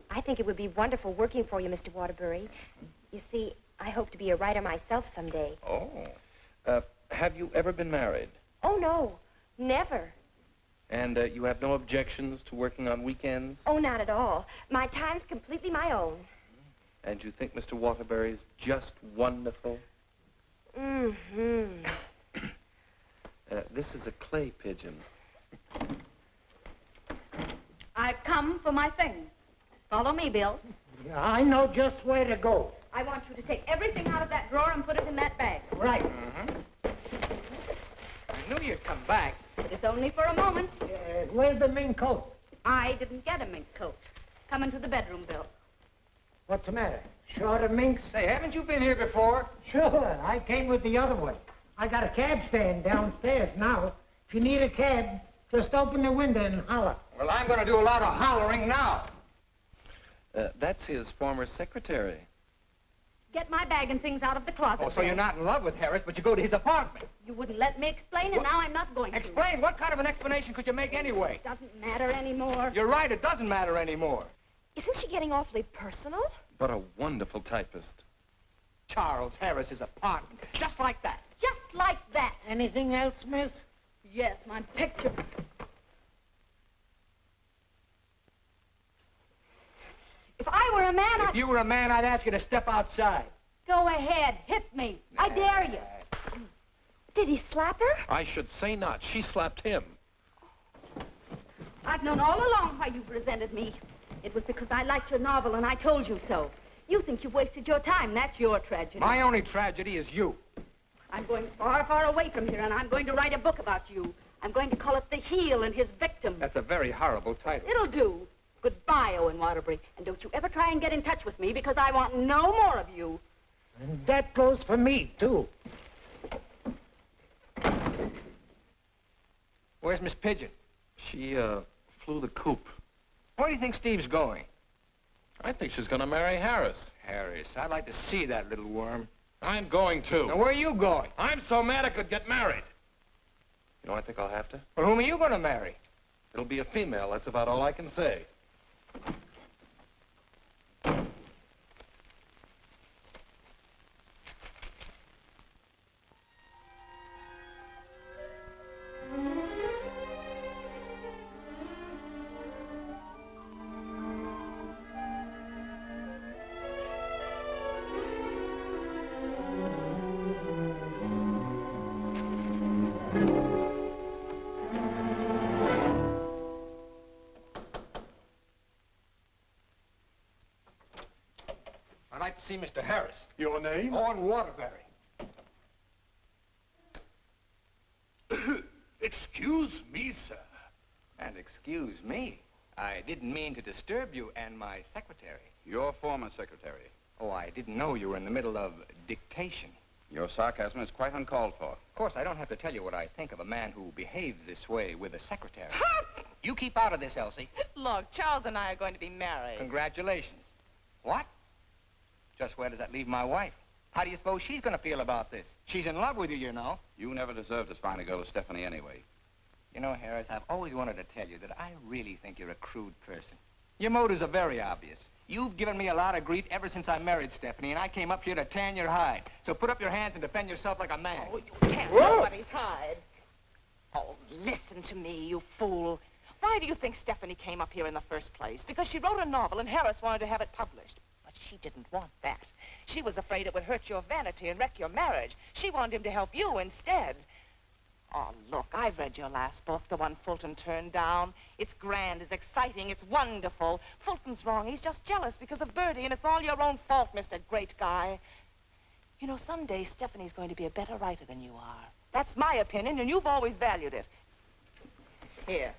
I think it would be wonderful working for you, Mr. Waterbury. You see, I hope to be a writer myself someday. Oh. Have you ever been married? Oh, no. Never. And you have no objections to working on weekends? Oh, not at all. My time's completely my own. And you think Mr. Waterbury's just wonderful? Mm-hmm. This is a clay pigeon. I've come for my things. Follow me, Bill. Yeah, I know just where to go. I want you to take everything out of that drawer and put it in that bag. Right. I knew you'd come back. But it's only for a moment. Where's the mink coat? I didn't get a mink coat. Come into the bedroom, Bill. What's the matter? Short of minks? Say, haven't you been here before? Sure. I came with the other one. I got a cab stand downstairs now. If you need a cab, just open the window and holler. Well, I'm going to do a lot of hollering now. That's his former secretary. Get my bag and things out of the closet. Oh, so you're not in love with Harris, but you go to his apartment. You wouldn't let me explain, and now I'm not going to. Explain? What kind of an explanation could you make anyway? Doesn't matter anymore. You're right, it doesn't matter anymore. Isn't she getting awfully personal? But a wonderful typist. Charles Harris's apartment. Just like that. Just like that. Anything else, miss? Yes, my picture. If I were a man, If you were a man, I'd ask you to step outside. Go ahead, hit me. I dare you. Did he slap her? I should say not. She slapped him. I've known all along why you've resented me. It was because I liked your novel and I told you so. You think you've wasted your time. That's your tragedy. My only tragedy is you. I'm going far, far away from here, and I'm going to write a book about you. I'm going to call it The Heel and His Victim. That's a very horrible title. It'll do. Goodbye, Owen Waterbury. And don't you ever try and get in touch with me, because I want no more of you. And that goes for me, too. Where's Miss Pigeon? She, flew the coop. Where do you think Steve's going? I think she's going to marry Harris. Harris, I'd like to see that little worm. I'm going to. Now, where are you going? I'm so mad I could get married. You know, I think I'll have to. Well, whom are you going to marry? It'll be a female. That's about all I can say. I'd like to see Mr. Harris. Your name? Owen Waterbury. Excuse me, sir. And excuse me. I didn't mean to disturb you and my secretary. Your former secretary. Oh, I didn't know you were in the middle of dictation. Your sarcasm is quite uncalled for. Of course, I don't have to tell you what I think of a man who behaves this way with a secretary. You keep out of this, Elsie. Look, Charles and I are going to be married. Congratulations. What? Just where does that leave my wife? How do you suppose she's going to feel about this? She's in love with you, you know. You never deserved as fine a girl as Stephanie anyway. You know, Harris, I've always wanted to tell you that I really think you're a crude person. Your motives are very obvious. You've given me a lot of grief ever since I married Stephanie, and I came up here to tan your hide. So put up your hands and defend yourself like a man. Oh, you can't nobody's hide. Oh, listen to me, you fool. Why do you think Stephanie came up here in the first place? Because she wrote a novel and Harris wanted to have it published. But she didn't want that. She was afraid it would hurt your vanity and wreck your marriage. She wanted him to help you instead. Oh, look, I've read your last book, the one Fulton turned down. It's grand, it's exciting, it's wonderful. Fulton's wrong. He's just jealous because of Bertie, and it's all your own fault, Mr. Great Guy. You know, someday Stephanie's going to be a better writer than you are. That's my opinion, and you've always valued it. Here,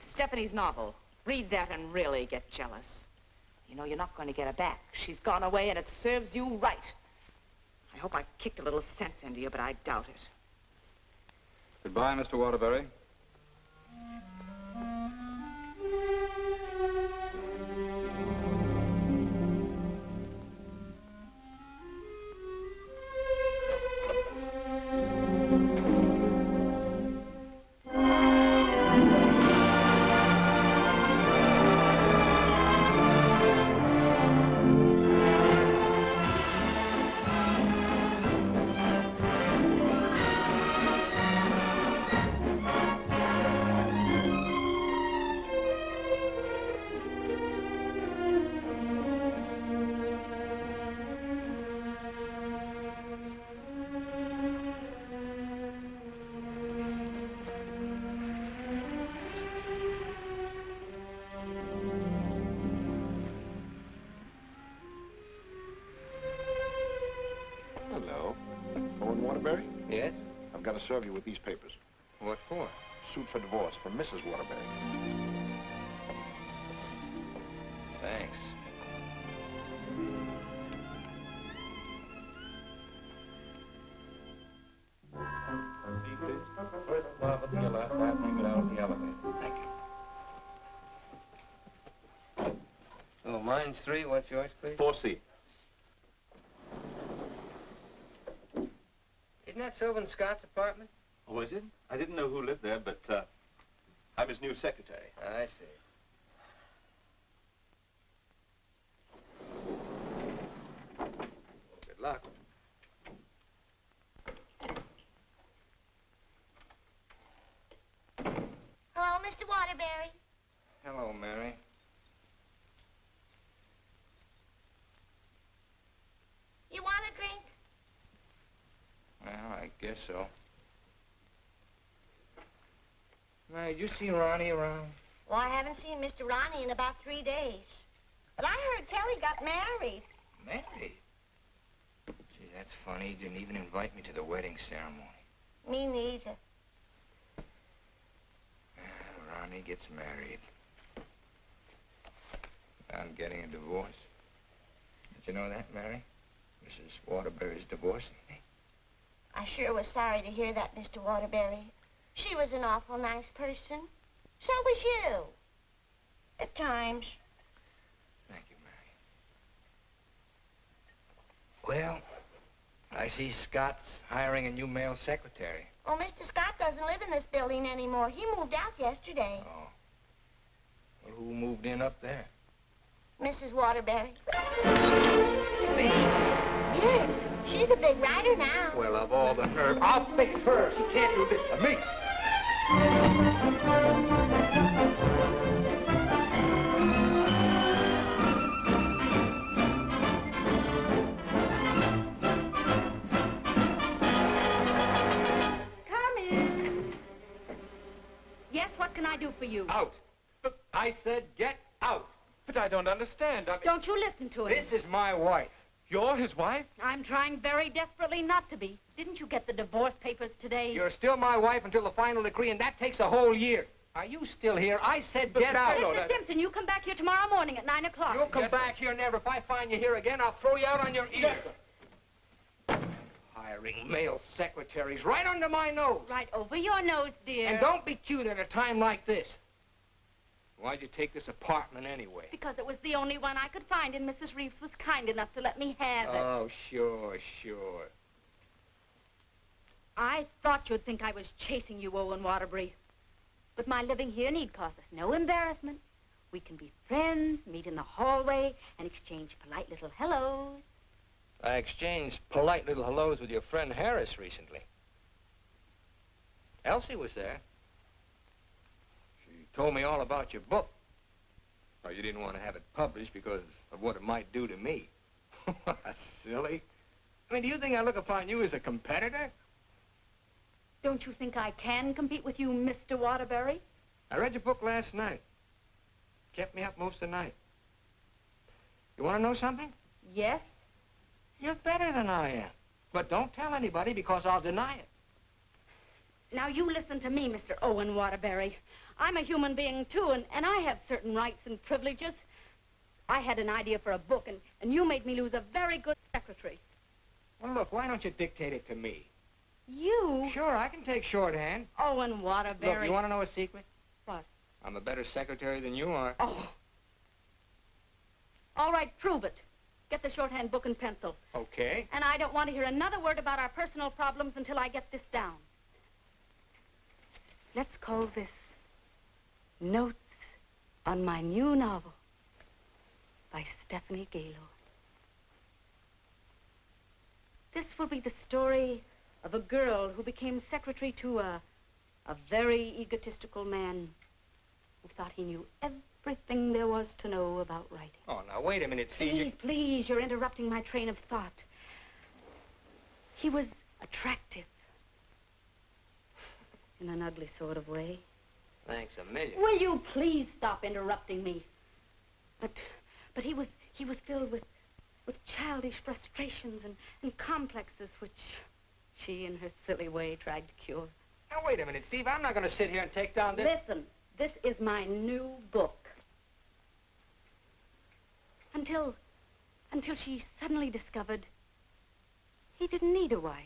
Stephanie's novel. Read that and really get jealous. You know, you're not going to get her back. She's gone away, and it serves you right. I hope I kicked a little sense into you, but I doubt it. Goodbye, Mr. Waterbury. got to serve you with these papers. What for? Suit for divorce from Mrs. Waterbury. Thanks. First love to your left, that thing down the elevator. Thank you. Oh, mine's 3. What's yours, please? 4C. Isn't that Sylvan Scott's apartment? Oh, is it? I didn't know who lived there, but I'm his new secretary. I see. Good luck. Hello, Mr. Waterbury. Hello, Mary. You want a drink? Well, I guess so. Mary, did you see Ronnie around? Well, I haven't seen Mr. Ronnie in about 3 days. But I heard Telly got married. Married? Gee, that's funny. He didn't even invite me to the wedding ceremony. Me neither. Ronnie gets married. I'm getting a divorce. Did you know that, Mary? Mrs. Waterbury's divorcing me. I sure was sorry to hear that, Mr. Waterbury. She was an awful nice person. So was you. At times. Thank you, Mary. Well, I see Scott's hiring a new male secretary. Oh, Mr. Scott doesn't live in this building anymore. He moved out yesterday. Oh. Well, who moved in up there? Mrs. Waterbury. Steve? Yes, she's a big writer now. Well, of all the nerve. I'll think first. You can't do this to me. Yes, what can I do for you? Out. I said get out. But I don't understand. Don't you listen to him. This is my wife. You're his wife? I'm trying very desperately not to be. Didn't you get the divorce papers today? You're still my wife until the final decree, and that takes a whole year. Are you still here? I said get out. Mr. Simpson, you come back here tomorrow morning at 9 o'clock. You'll come back here never. If I find you here again, I'll throw you out on your ear. Hiring male secretaries right under my nose. Right over your nose, dear. And don't be cute at a time like this. Why'd you take this apartment anyway? Because it was the only one I could find, and Mrs. Reeves was kind enough to let me have it. Oh, sure, sure. I thought you'd think I was chasing you, Owen Waterbury. But my living here need cause us no embarrassment. We can be friends, meet in the hallway, and exchange polite little hellos. I exchanged polite little hellos with your friend Harris recently. Elsie was there. She told me all about your book. Well, you didn't want to have it published because of what it might do to me. Silly. I mean, do you think I look upon you as a competitor? Don't you think I can compete with you, Mr. Waterbury? I read your book last night. Kept me up most of the night. You want to know something? Yes. You're better than I am. But don't tell anybody because I'll deny it. Now, you listen to me, Mr. Owen Waterbury. I'm a human being, too, and I have certain rights and privileges. I had an idea for a book, and you made me lose a very good secretary. Well, look, why don't you dictate it to me? You? Sure, I can take shorthand. Owen Waterbury. Look, you want to know a secret? What? I'm a better secretary than you are. Oh. All right, prove it. Get the shorthand book and pencil. Okay. And I don't want to hear another word about our personal problems until I get this down. Let's call this Notes on My New Novel by Stephanie Gaylord. This will be the story of a girl who became secretary to a very egotistical man who thought he knew everything there was to know about writing. Oh, now, wait a minute, Steve. Please, you're interrupting my train of thought. He was attractive. In an ugly sort of way. Thanks a million. Will you please stop interrupting me? But he was filled with childish frustrations and complexes which she, in her silly way, tried to cure. Now, wait a minute, Steve. I'm not going to sit here and take down this... Listen, this is my new book. Until she suddenly discovered he didn't need a wife.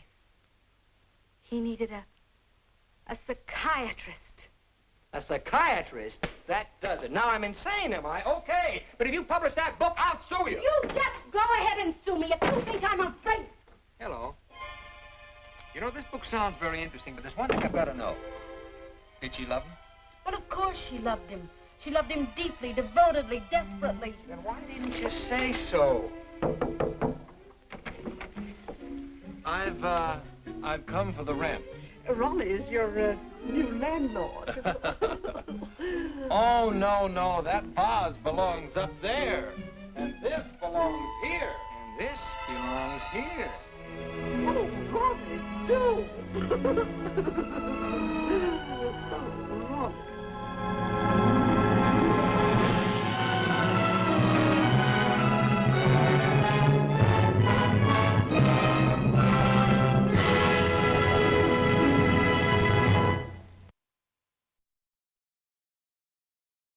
He needed a psychiatrist. A psychiatrist? That does it. Now I'm insane, am I? Okay. But if you publish that book, I'll sue you. You just go ahead and sue me if you think I'm afraid. Hello. You know, this book sounds very interesting, but there's one thing I've got to know. Did she love him? Well, of course she loved him. She loved him deeply, devotedly, desperately. Then why didn't you say so? I've come for the rent. Ronnie is your new landlord. Oh, no, that vase belongs up there. And this belongs